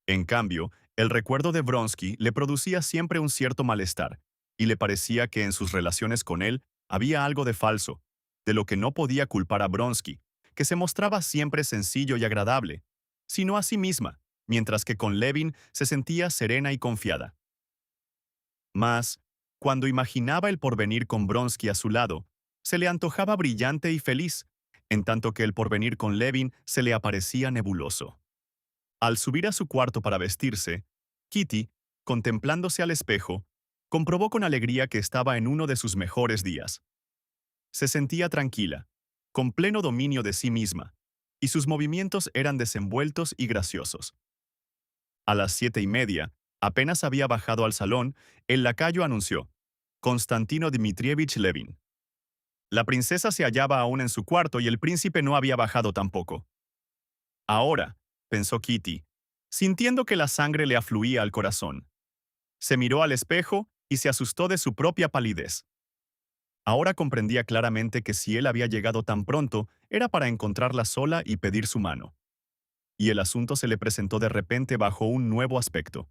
En cambio, el recuerdo de Vronsky le producía siempre un cierto malestar, y le parecía que en sus relaciones con él había algo de falso, de lo que no podía culpar a Vronsky, que se mostraba siempre sencillo y agradable, sino a sí misma, mientras que con Levin se sentía serena y confiada. Mas, cuando imaginaba el porvenir con Vronsky a su lado, se le antojaba brillante y feliz, en tanto que el porvenir con Levin se le aparecía nebuloso. Al subir a su cuarto para vestirse, Kitty, contemplándose al espejo, comprobó con alegría que estaba en uno de sus mejores días. Se sentía tranquila, con pleno dominio de sí misma, y sus movimientos eran desenvueltos y graciosos. A las 7:30, apenas había bajado al salón, el lacayo anunció: «Konstantino Dmitrievich Levin». La princesa se hallaba aún en su cuarto y el príncipe no había bajado tampoco. «Ahora», pensó Kitty, sintiendo que la sangre le afluía al corazón. Se miró al espejo y se asustó de su propia palidez. Ahora comprendía claramente que si él había llegado tan pronto, era para encontrarla sola y pedir su mano. Y el asunto se le presentó de repente bajo un nuevo aspecto.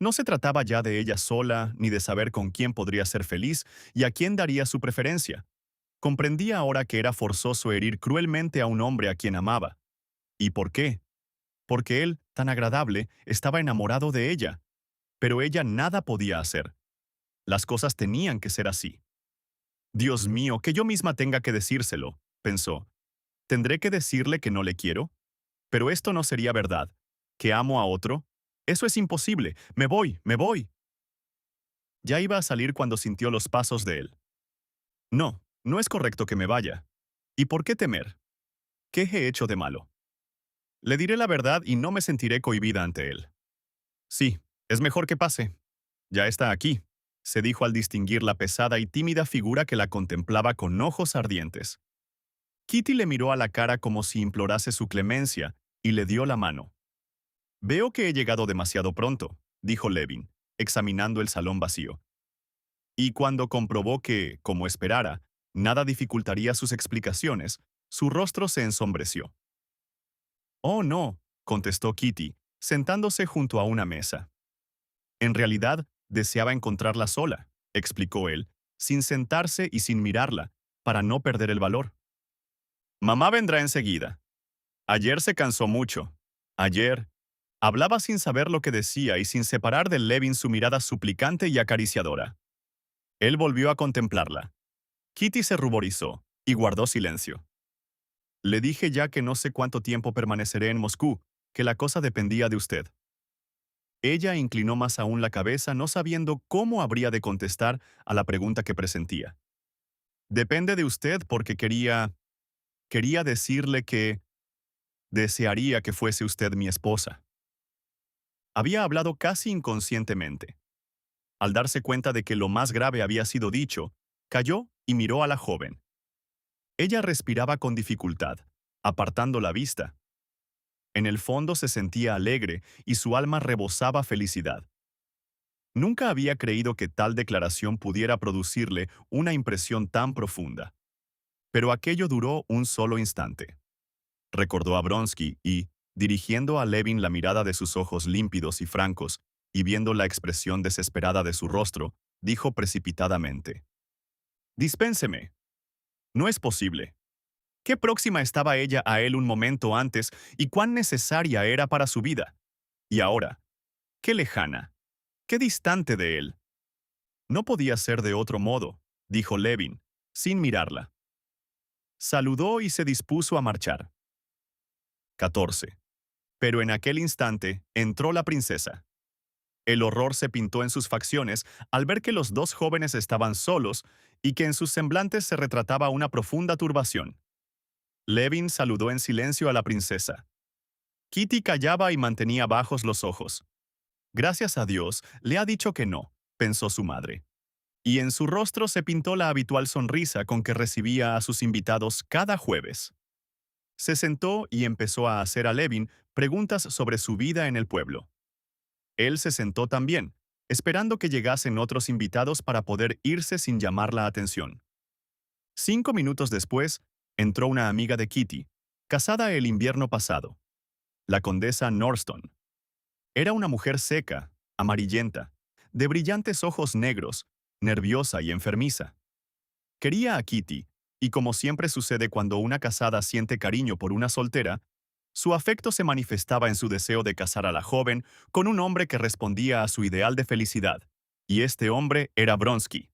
No se trataba ya de ella sola, ni de saber con quién podría ser feliz y a quién daría su preferencia. Comprendía ahora que era forzoso herir cruelmente a un hombre a quien amaba. ¿Y por qué? Porque él, tan agradable, estaba enamorado de ella. Pero ella nada podía hacer. Las cosas tenían que ser así. «Dios mío, que yo misma tenga que decírselo», pensó. «¿Tendré que decirle que no le quiero? Pero esto no sería verdad. ¿Que amo a otro? Eso es imposible. Me voy, me voy». Ya iba a salir cuando sintió los pasos de él. «No, no es correcto que me vaya. ¿Y por qué temer? ¿Qué he hecho de malo? Le diré la verdad y no me sentiré cohibida ante él». «Sí, es mejor que pase. Ya está aquí», se dijo al distinguir la pesada y tímida figura que la contemplaba con ojos ardientes. Kitty le miró a la cara como si implorase su clemencia y le dio la mano. «Veo que he llegado demasiado pronto», dijo Levin, examinando el salón vacío. Y cuando comprobó que, como esperara, nada dificultaría sus explicaciones, su rostro se ensombreció. «Oh, no», contestó Kitty, sentándose junto a una mesa. «En realidad, deseaba encontrarla sola», explicó él, sin sentarse y sin mirarla, para no perder el valor. «Mamá vendrá enseguida. Ayer se cansó mucho. Ayer...» Hablaba sin saber lo que decía y sin separar de Levin su mirada suplicante y acariciadora. Él volvió a contemplarla. Kitty se ruborizó, y guardó silencio. Le dije ya que no sé cuánto tiempo permaneceré en Moscú, que la cosa dependía de usted. Ella inclinó más aún la cabeza, no sabiendo cómo habría de contestar a la pregunta que presentía. Depende de usted porque quería decirle que desearía que fuese usted mi esposa. Había hablado casi inconscientemente. Al darse cuenta de que lo más grave había sido dicho, calló y miró a la joven. Ella respiraba con dificultad, apartando la vista. En el fondo se sentía alegre y su alma rebosaba felicidad. Nunca había creído que tal declaración pudiera producirle una impresión tan profunda. Pero aquello duró un solo instante. Recordó a Bronsky y, dirigiendo a Levin la mirada de sus ojos límpidos y francos, y viendo la expresión desesperada de su rostro, dijo precipitadamente: «Dispénseme. No es posible. Qué próxima estaba ella a él un momento antes y cuán necesaria era para su vida. Y ahora, qué lejana, qué distante de él». «No podía ser de otro modo», dijo Levin, sin mirarla. Saludó y se dispuso a marchar. 14. Pero en aquel instante entró la princesa. El horror se pintó en sus facciones al ver que los dos jóvenes estaban solos y que en sus semblantes se retrataba una profunda turbación. Levin saludó en silencio a la princesa. Kitty callaba y mantenía bajos los ojos. Gracias a Dios, le ha dicho que no, pensó su madre. Y en su rostro se pintó la habitual sonrisa con que recibía a sus invitados cada jueves. Se sentó y empezó a hacer a Levin preguntas sobre su vida en el pueblo. Él se sentó también, esperando que llegasen otros invitados para poder irse sin llamar la atención. 5 minutos después, entró una amiga de Kitty, casada el invierno pasado, la condesa Norston. Era una mujer seca, amarillenta, de brillantes ojos negros, nerviosa y enfermiza. Quería a Kitty, y como siempre sucede cuando una casada siente cariño por una soltera, su afecto se manifestaba en su deseo de casar a la joven con un hombre que respondía a su ideal de felicidad, y este hombre era Bronsky.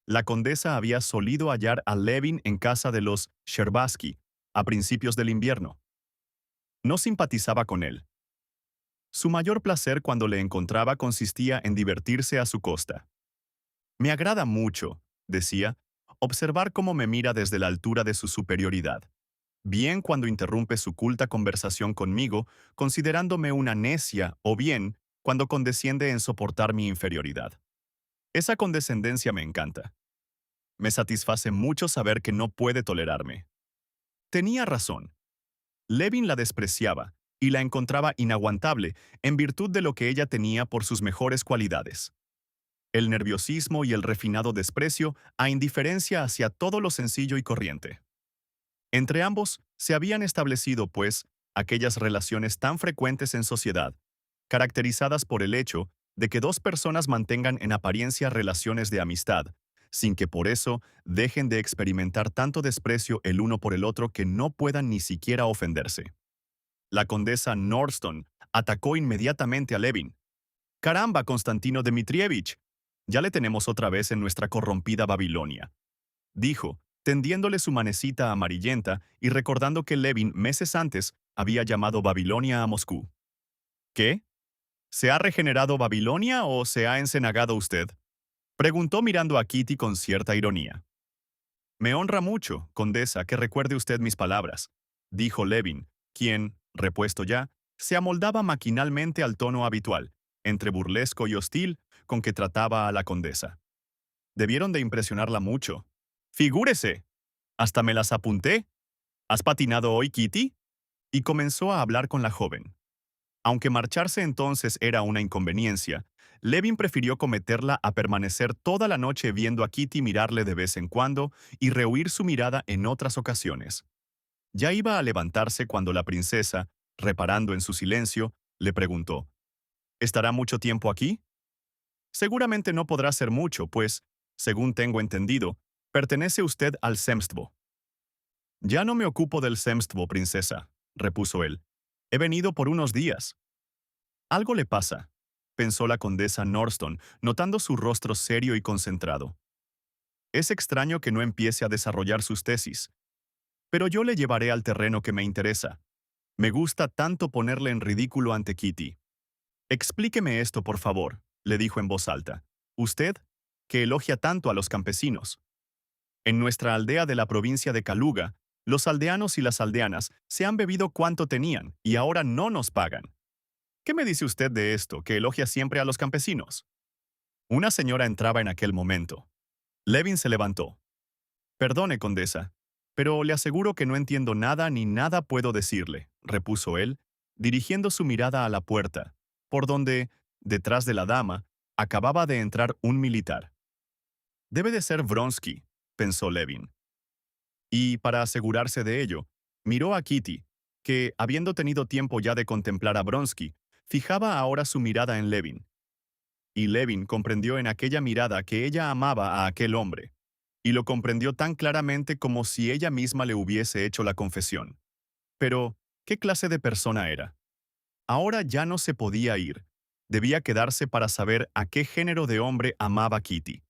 La condesa había solido hallar a Levin en casa de los Sherbatsky a principios del invierno. No simpatizaba con él. Su mayor placer cuando le encontraba consistía en divertirse a su costa. «Me agrada mucho», decía, «observar cómo me mira desde la altura de su superioridad. Bien cuando interrumpe su culta conversación conmigo, considerándome una necia, o bien cuando condesciende en soportar mi inferioridad. Esa condescendencia me encanta. Me satisface mucho saber que no puede tolerarme». Tenía razón. Levin la despreciaba y la encontraba inaguantable en virtud de lo que ella tenía por sus mejores cualidades: el nerviosismo y el refinado desprecio a indiferencia hacia todo lo sencillo y corriente. Entre ambos se habían establecido, pues, aquellas relaciones tan frecuentes en sociedad, caracterizadas por el hecho de que dos personas mantengan en apariencia relaciones de amistad, sin que por eso dejen de experimentar tanto desprecio el uno por el otro que no puedan ni siquiera ofenderse. La condesa Norston atacó inmediatamente a Levin. «Caramba, Constantino Dmitrievich, ya le tenemos otra vez en nuestra corrompida Babilonia», dijo, tendiéndole su manecita amarillenta y recordando que Levin meses antes había llamado Babilonia a Moscú. «¿Qué? ¿Se ha regenerado Babilonia o se ha encenagado usted?», preguntó mirando a Kitty con cierta ironía. «Me honra mucho, condesa, que recuerde usted mis palabras», dijo Levin, quien, repuesto ya, se amoldaba maquinalmente al tono habitual, entre burlesco y hostil, con que trataba a la condesa. Debieron de impresionarla mucho. «Figúrese, hasta me las apunté. ¿Has patinado hoy, Kitty?», y comenzó a hablar con la joven. Aunque marcharse entonces era una inconveniencia, Levin prefirió cometerla a permanecer toda la noche viendo a Kitty mirarle de vez en cuando y rehuir su mirada en otras ocasiones. Ya iba a levantarse cuando la princesa, reparando en su silencio, le preguntó: «¿Estará mucho tiempo aquí?». «Seguramente no podrá ser mucho, pues, según tengo entendido, pertenece usted al Zemstvo». «Ya no me ocupo del Zemstvo, princesa», repuso él. «He venido por unos días». «Algo le pasa», pensó la condesa Norston, notando su rostro serio y concentrado. Es extraño que no empiece a desarrollar sus tesis, pero yo le llevaré al terreno que me interesa. Me gusta tanto ponerle en ridículo ante Kitty. Explíqueme esto, por favor, le dijo en voz alta. Usted, que elogia tanto a los campesinos. En nuestra aldea de la provincia de Kaluga, los aldeanos y las aldeanas se han bebido cuanto tenían y ahora no nos pagan. ¿Qué me dice usted de esto, que elogia siempre a los campesinos? Una señora entraba en aquel momento. Levin se levantó. Perdone, condesa, pero le aseguro que no entiendo nada ni nada puedo decirle, repuso él, dirigiendo su mirada a la puerta, por donde, detrás de la dama, acababa de entrar un militar. Debe de ser Vronsky, pensó Levin. Y, para asegurarse de ello, miró a Kitty, que, habiendo tenido tiempo ya de contemplar a Vronsky, fijaba ahora su mirada en Levin. Y Levin comprendió en aquella mirada que ella amaba a aquel hombre, y lo comprendió tan claramente como si ella misma le hubiese hecho la confesión. Pero, ¿qué clase de persona era? Ahora ya no se podía ir. Debía quedarse para saber a qué género de hombre amaba Kitty.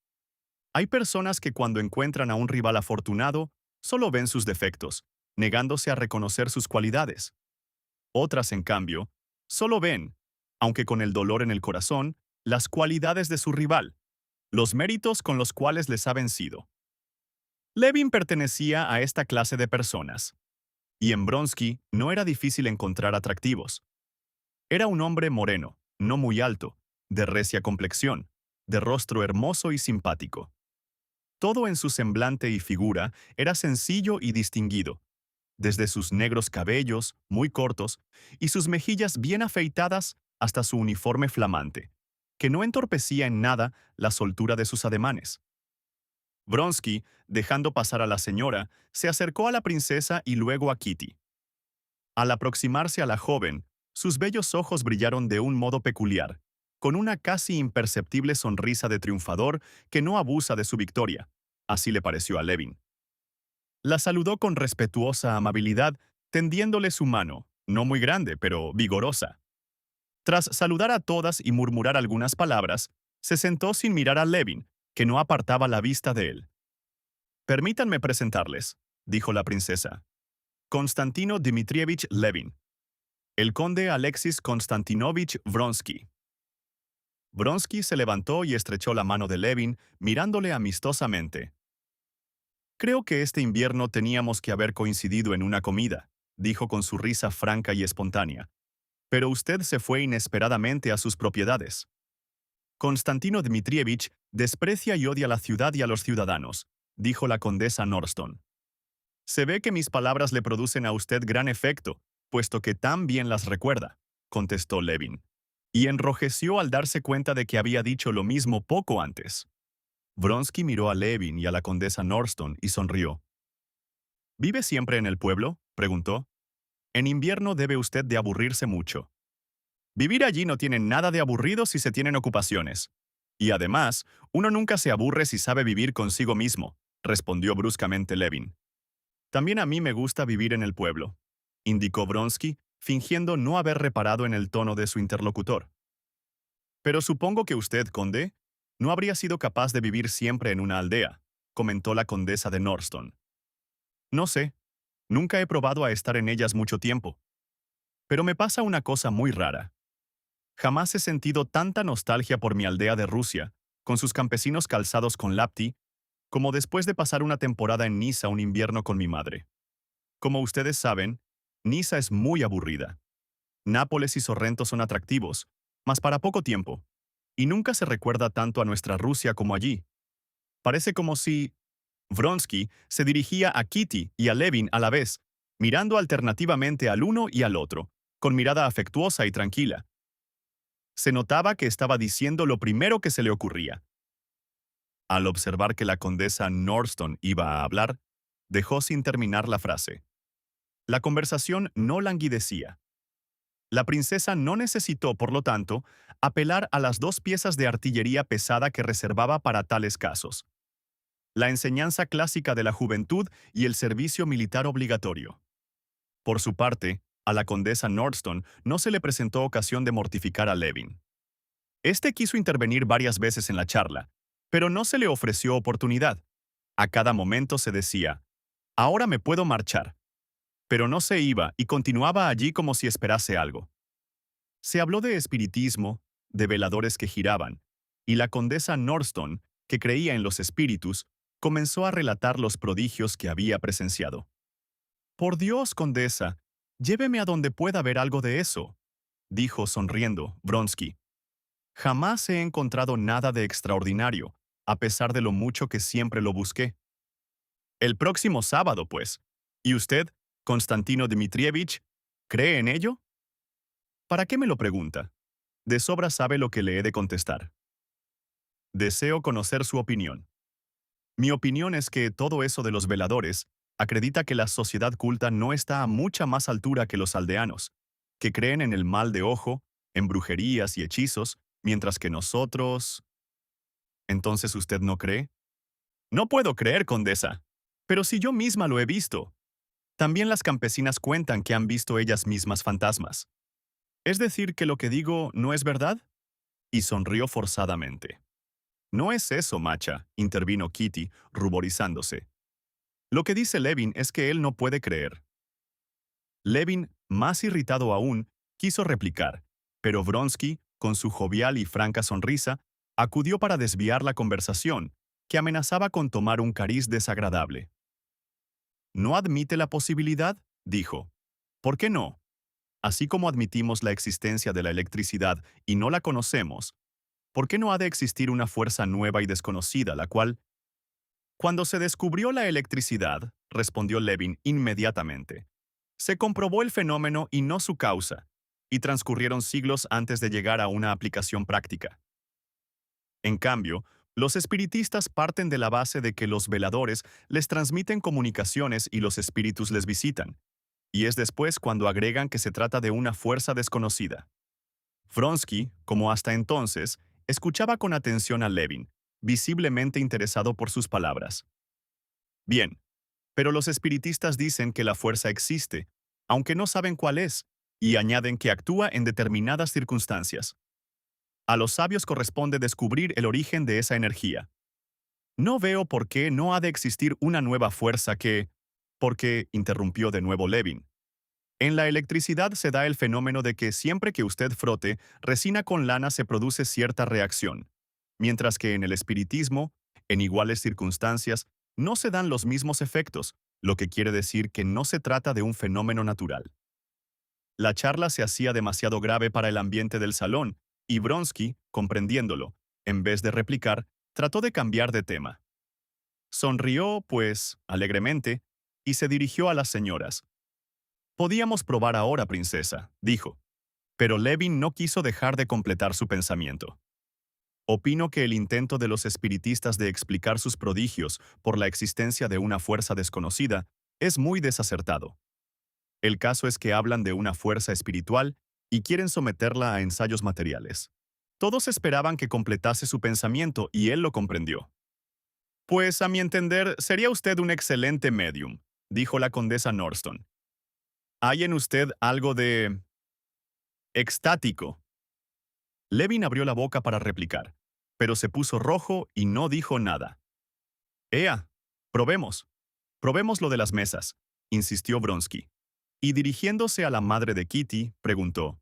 Hay personas que cuando encuentran a un rival afortunado, solo ven sus defectos, negándose a reconocer sus cualidades. Otras, en cambio, solo ven, aunque con el dolor en el corazón, las cualidades de su rival, los méritos con los cuales les ha vencido. Levin pertenecía a esta clase de personas, y en Vronsky no era difícil encontrar atractivos. Era un hombre moreno, no muy alto, de recia complexión, de rostro hermoso y simpático. Todo en su semblante y figura era sencillo y distinguido, desde sus negros cabellos, muy cortos, y sus mejillas bien afeitadas hasta su uniforme flamante, que no entorpecía en nada la soltura de sus ademanes. Vronsky, dejando pasar a la señora, se acercó a la princesa y luego a Kitty. Al aproximarse a la joven, sus bellos ojos brillaron de un modo peculiar, con una casi imperceptible sonrisa de triunfador que no abusa de su victoria. Así le pareció a Levin. La saludó con respetuosa amabilidad, tendiéndole su mano, no muy grande, pero vigorosa. Tras saludar a todas y murmurar algunas palabras, se sentó sin mirar a Levin, que no apartaba la vista de él. «Permítanme presentarles», dijo la princesa. «Konstantino Dmitrievich Levin. El conde Alexis Konstantinovich Vronsky». Vronsky se levantó y estrechó la mano de Levin, mirándole amistosamente. «Creo que este invierno teníamos que haber coincidido en una comida», dijo con su risa franca y espontánea. «Pero usted se fue inesperadamente a sus propiedades». «Konstantino Dmitrievich desprecia y odia la ciudad y a los ciudadanos», dijo la condesa Norston. «Se ve que mis palabras le producen a usted gran efecto, puesto que tan bien las recuerda», contestó Levin. Y enrojeció al darse cuenta de que había dicho lo mismo poco antes. Vronsky miró a Levin y a la condesa Norston y sonrió. «¿Vive siempre en el pueblo?», preguntó. «En invierno debe usted de aburrirse mucho». «Vivir allí no tiene nada de aburrido si se tienen ocupaciones. Y además, uno nunca se aburre si sabe vivir consigo mismo», respondió bruscamente Levin. «También a mí me gusta vivir en el pueblo», indicó Vronsky, fingiendo no haber reparado en el tono de su interlocutor. «Pero supongo que usted, conde, no habría sido capaz de vivir siempre en una aldea», comentó la condesa de Norston. «No sé, nunca he probado a estar en ellas mucho tiempo. Pero me pasa una cosa muy rara. Jamás he sentido tanta nostalgia por mi aldea de Rusia, con sus campesinos calzados con lapti, como después de pasar una temporada en Niza un invierno con mi madre. Como ustedes saben, Niza es muy aburrida. Nápoles y Sorrento son atractivos, mas para poco tiempo, y nunca se recuerda tanto a nuestra Rusia como allí. Parece como si...» Vronsky se dirigía a Kitty y a Levin a la vez, mirando alternativamente al uno y al otro, con mirada afectuosa y tranquila. Se notaba que estaba diciendo lo primero que se le ocurría. Al observar que la condesa Norston iba a hablar, dejó sin terminar la frase. La conversación no languidecía. La princesa no necesitó, por lo tanto, apelar a las 2 piezas de artillería pesada que reservaba para tales casos: la enseñanza clásica de la juventud y el servicio militar obligatorio. Por su parte, a la condesa Norston no se le presentó ocasión de mortificar a Levin. Este quiso intervenir varias veces en la charla, pero no se le ofreció oportunidad, A cada momento se decía, ahora me puedo marchar. Pero no se iba y continuaba allí como si esperase algo. Se habló de espiritismo, de veladores que giraban, y la condesa Norston, que creía en los espíritus, comenzó a relatar los prodigios que había presenciado. Por Dios, condesa, lléveme a donde pueda ver algo de eso, dijo sonriendo Vronsky. Jamás he encontrado nada de extraordinario, a pesar de lo mucho que siempre lo busqué. El próximo sábado, pues. ¿Y usted, Konstantino Dmitrievich, cree en ello? ¿Para qué me lo pregunta? De sobra sabe lo que le he de contestar. Deseo conocer su opinión. Mi opinión es que todo eso de los veladores acredita que la sociedad culta no está a mucha más altura que los aldeanos, que creen en el mal de ojo, en brujerías y hechizos, mientras que nosotros... ¿Entonces usted no cree? No puedo creer, condesa. Pero si yo misma lo he visto. También las campesinas cuentan que han visto ellas mismas fantasmas. ¿Es decir que lo que digo no es verdad? Y sonrió forzadamente. No es eso, macha, intervino Kitty, ruborizándose. Lo que dice Levin es que él no puede creer. Levin, más irritado aún, quiso replicar, pero Vronsky, con su jovial y franca sonrisa, acudió para desviar la conversación, que amenazaba con tomar un cariz desagradable. ¿No admite la posibilidad?, dijo. ¿Por qué no? Así como admitimos la existencia de la electricidad y no la conocemos, ¿por qué no ha de existir una fuerza nueva y desconocida, la cual... Cuando se descubrió la electricidad, respondió Levin inmediatamente, se comprobó el fenómeno y no su causa, y transcurrieron siglos antes de llegar a una aplicación práctica. En cambio, los espiritistas parten de la base de que los veladores les transmiten comunicaciones y los espíritus les visitan, y es después cuando agregan que se trata de una fuerza desconocida. Vronsky, como hasta entonces, escuchaba con atención a Levin, visiblemente interesado por sus palabras. Bien, pero los espiritistas dicen que la fuerza existe, aunque no saben cuál es, y añaden que actúa en determinadas circunstancias. A los sabios corresponde descubrir el origen de esa energía. No veo por qué no ha de existir una nueva fuerza que... Porque, interrumpió de nuevo Levin. En la electricidad se da el fenómeno de que siempre que usted frote resina con lana se produce cierta reacción, mientras que en el espiritismo, en iguales circunstancias, no se dan los mismos efectos, lo que quiere decir que no se trata de un fenómeno natural. La charla se hacía demasiado grave para el ambiente del salón, y Vronsky, comprendiéndolo, en vez de replicar, trató de cambiar de tema. Sonrió, pues, alegremente, y se dirigió a las señoras. Podíamos probar ahora, princesa, dijo. Pero Levin no quiso dejar de completar su pensamiento. Opino que el intento de los espiritistas de explicar sus prodigios por la existencia de una fuerza desconocida es muy desacertado. El caso es que hablan de una fuerza espiritual y quieren someterla a ensayos materiales. Todos esperaban que completase su pensamiento y él lo comprendió. Pues, a mi entender, sería usted un excelente medium, dijo la condesa Norston. Hay en usted algo de... extático. Levin abrió la boca para replicar, pero se puso rojo y no dijo nada. «Ea, probemos. Probemos lo de las mesas», insistió Vronsky. Y dirigiéndose a la madre de Kitty, preguntó,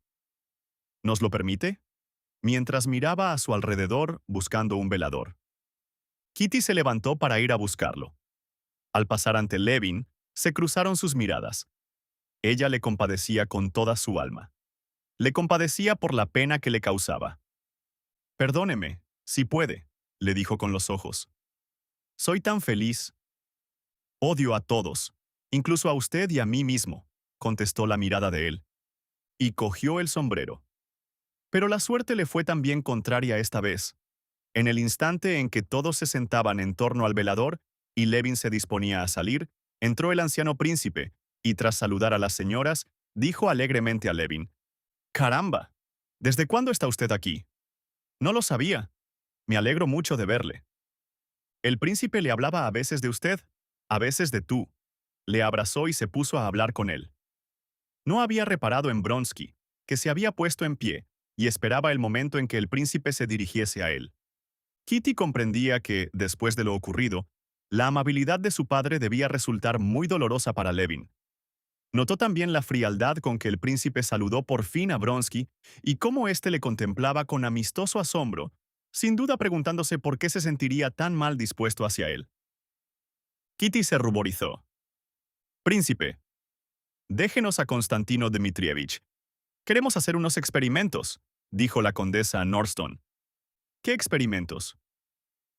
«¿Nos lo permite?», mientras miraba a su alrededor buscando un velador. Kitty se levantó para ir a buscarlo. Al pasar ante Levin, se cruzaron sus miradas. Ella le compadecía con toda su alma. Le compadecía por la pena que le causaba. «Perdóneme, si puede», le dijo con los ojos. «Soy tan feliz». «Odio a todos, incluso a usted y a mí mismo», contestó la mirada de él. Y cogió el sombrero. Pero la suerte le fue también contraria esta vez. En el instante en que todos se sentaban en torno al velador y Levin se disponía a salir, entró el anciano príncipe y tras saludar a las señoras, dijo alegremente a Levin, «¡Caramba! ¿Desde cuándo está usted aquí?» «No lo sabía. Me alegro mucho de verle». El príncipe le hablaba a veces de usted, a veces de tú. Le abrazó y se puso a hablar con él. No había reparado en Vronsky, que se había puesto en pie, y esperaba el momento en que el príncipe se dirigiese a él. Kitty comprendía que, después de lo ocurrido, La amabilidad de su padre debía resultar muy dolorosa para Levin. Notó también la frialdad con que el príncipe saludó por fin a Vronsky y cómo éste le contemplaba con amistoso asombro, sin duda preguntándose por qué se sentiría tan mal dispuesto hacia él. Kitty se ruborizó. «Príncipe, déjenos a Konstantino Dmitrievich. Queremos hacer unos experimentos», dijo la condesa a Norston. «¿Qué experimentos?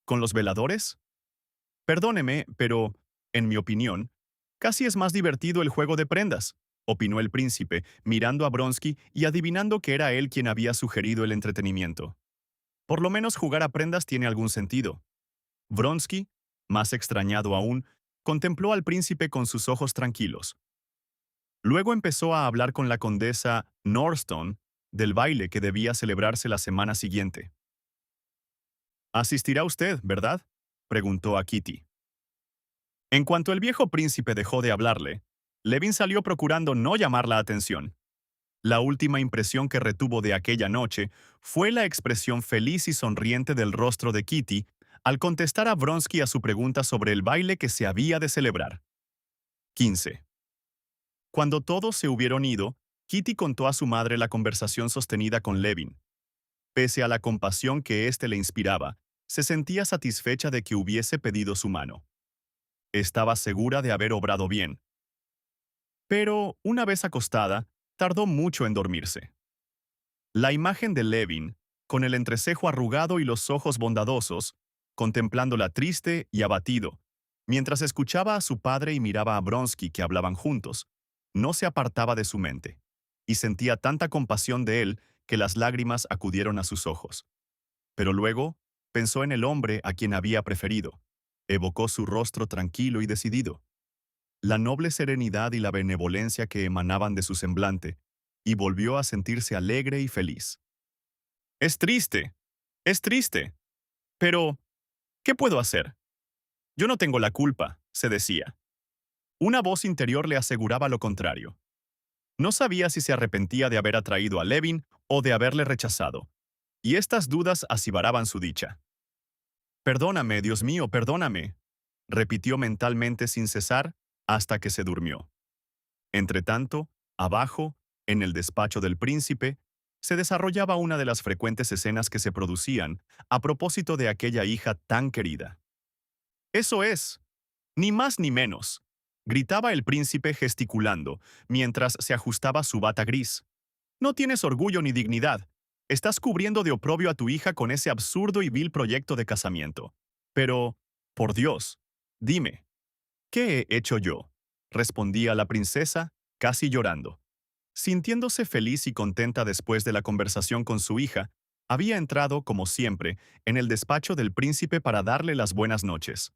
¿Con los veladores? Perdóneme, pero, en mi opinión, casi es más divertido el juego de prendas», opinó el príncipe, mirando a Vronsky y adivinando que era él quien había sugerido el entretenimiento. Por lo menos jugar a prendas tiene algún sentido. Vronsky, más extrañado aún, contempló al príncipe con sus ojos tranquilos. Luego empezó a hablar con la condesa Norston del baile que debía celebrarse la semana siguiente. «¿Asistirá usted, verdad?», preguntó a Kitty. En cuanto el viejo príncipe dejó de hablarle, Levin salió procurando no llamar la atención. La última impresión que retuvo de aquella noche fue la expresión feliz y sonriente del rostro de Kitty al contestar a Vronsky a su pregunta sobre el baile que se había de celebrar. 15. Cuando todos se hubieron ido, Kitty contó a su madre la conversación sostenida con Levin. Pese a la compasión que éste le inspiraba, se sentía satisfecha de que hubiese pedido su mano. Estaba segura de haber obrado bien. Pero, una vez acostada, tardó mucho en dormirse. La imagen de Levin, con el entrecejo arrugado y los ojos bondadosos, contemplándola triste y abatido, mientras escuchaba a su padre y miraba a Vronsky que hablaban juntos, no se apartaba de su mente, y sentía tanta compasión de él que las lágrimas acudieron a sus ojos. Pero luego pensó en el hombre a quien había preferido, evocó su rostro tranquilo y decidido, la noble serenidad y la benevolencia que emanaban de su semblante, y volvió a sentirse alegre y feliz. Es triste, pero ¿qué puedo hacer? Yo no tengo la culpa», se decía. Una voz interior le aseguraba lo contrario. No sabía si se arrepentía de haber atraído a Levin o de haberle rechazado, y estas dudas acivaraban su dicha. «Perdóname, Dios mío, perdóname», repitió mentalmente sin cesar hasta que se durmió. Entretanto, abajo, en el despacho del príncipe, se desarrollaba una de las frecuentes escenas que se producían a propósito de aquella hija tan querida. «Eso es, ni más ni menos», gritaba el príncipe gesticulando, mientras se ajustaba su bata gris. «No tienes orgullo ni dignidad. Estás cubriendo de oprobio a tu hija con ese absurdo y vil proyecto de casamiento. Pero, por Dios, dime, ¿qué he hecho yo?», respondía la princesa, casi llorando. Sintiéndose feliz y contenta después de la conversación con su hija, había entrado, como siempre, en el despacho del príncipe para darle las buenas noches.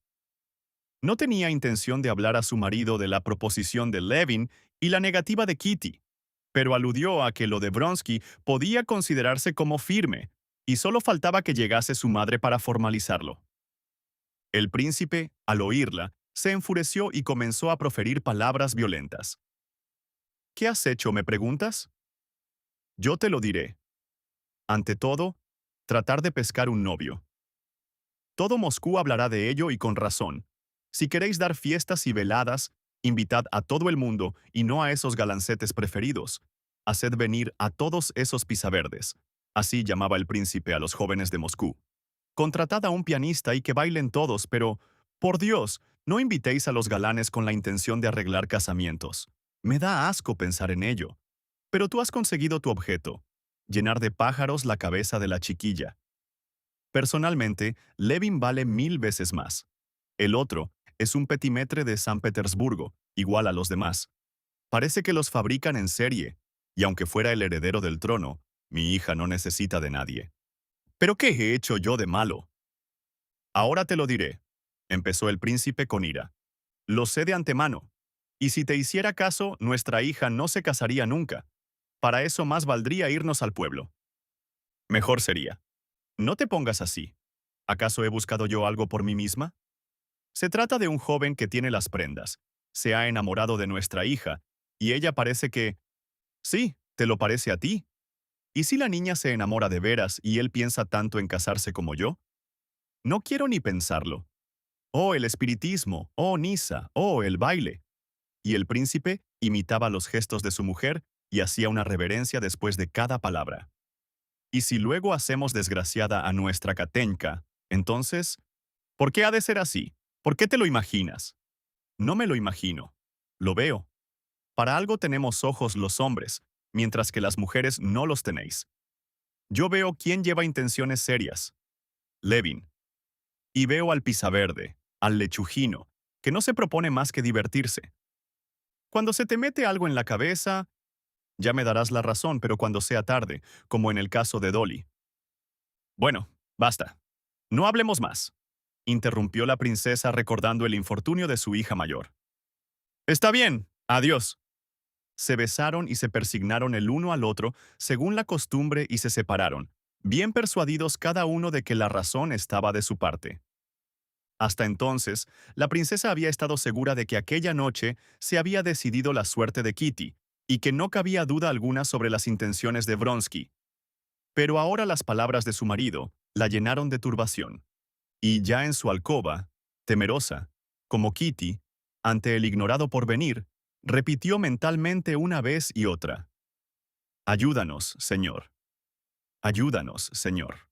No tenía intención de hablar a su marido de la proposición de Levin y la negativa de Kitty, pero aludió a que lo de Vronsky podía considerarse como firme, y solo faltaba que llegase su madre para formalizarlo. El príncipe, al oírla, se enfureció y comenzó a proferir palabras violentas. «¿Qué has hecho, me preguntas? Yo te lo diré. Ante todo, tratar de pescar un novio. Todo Moscú hablará de ello y con razón. Si queréis dar fiestas y veladas, invitad a todo el mundo y no a esos galancetes preferidos. Haced venir a todos esos pisaverdes», así llamaba el príncipe a los jóvenes de Moscú. «Contratad a un pianista y que bailen todos, pero, por Dios, no invitéis a los galanes con la intención de arreglar casamientos. Me da asco pensar en ello. Pero tú has conseguido tu objeto, llenar de pájaros la cabeza de la chiquilla. Personalmente, Levin vale 1000 veces más. El otro es un petimetre de San Petersburgo, igual a los demás. Parece que los fabrican en serie, y aunque fuera el heredero del trono, mi hija no necesita de nadie. ¿Pero qué he hecho yo de malo? Ahora te lo diré, empezó el príncipe con ira. Lo sé de antemano. Y si te hiciera caso, nuestra hija no se casaría nunca. Para eso más valdría irnos al pueblo. Mejor sería. No te pongas así. ¿Acaso he buscado yo algo por mí misma? Se trata de un joven que tiene las prendas. Se ha enamorado de nuestra hija, y ella parece que... Sí, te lo parece a ti. ¿Y si la niña se enamora de veras y él piensa tanto en casarse como yo? No quiero ni pensarlo. oh el espiritismo, oh Nisa, oh el baile. Y el príncipe imitaba los gestos de su mujer y hacía una reverencia después de cada palabra. Y si luego hacemos desgraciada a nuestra Katenka, entonces, ¿por qué ha de ser así? ¿Por qué te lo imaginas? No me lo imagino. Lo veo. Para algo tenemos ojos los hombres, mientras que las mujeres no los tenéis. Yo veo quién lleva intenciones serias. Levin. Y veo al Pisaverde, al lechujino, que no se propone más que divertirse. Cuando se te mete algo en la cabeza, ya me darás la razón, pero cuando sea tarde, como en el caso de Dolly. Bueno, basta. No hablemos más, interrumpió la princesa recordando el infortunio de su hija mayor. Está bien, adiós. Se besaron y se persignaron el uno al otro según la costumbre y se separaron, bien persuadidos cada uno de que la razón estaba de su parte. Hasta entonces, la princesa había estado segura de que aquella noche se había decidido la suerte de Kitty, y que no cabía duda alguna sobre las intenciones de Vronsky. Pero ahora las palabras de su marido la llenaron de turbación. Y ya en su alcoba, temerosa, como Kitty, ante el ignorado porvenir, repitió mentalmente una vez y otra: «Ayúdanos, Señor. Ayúdanos, Señor».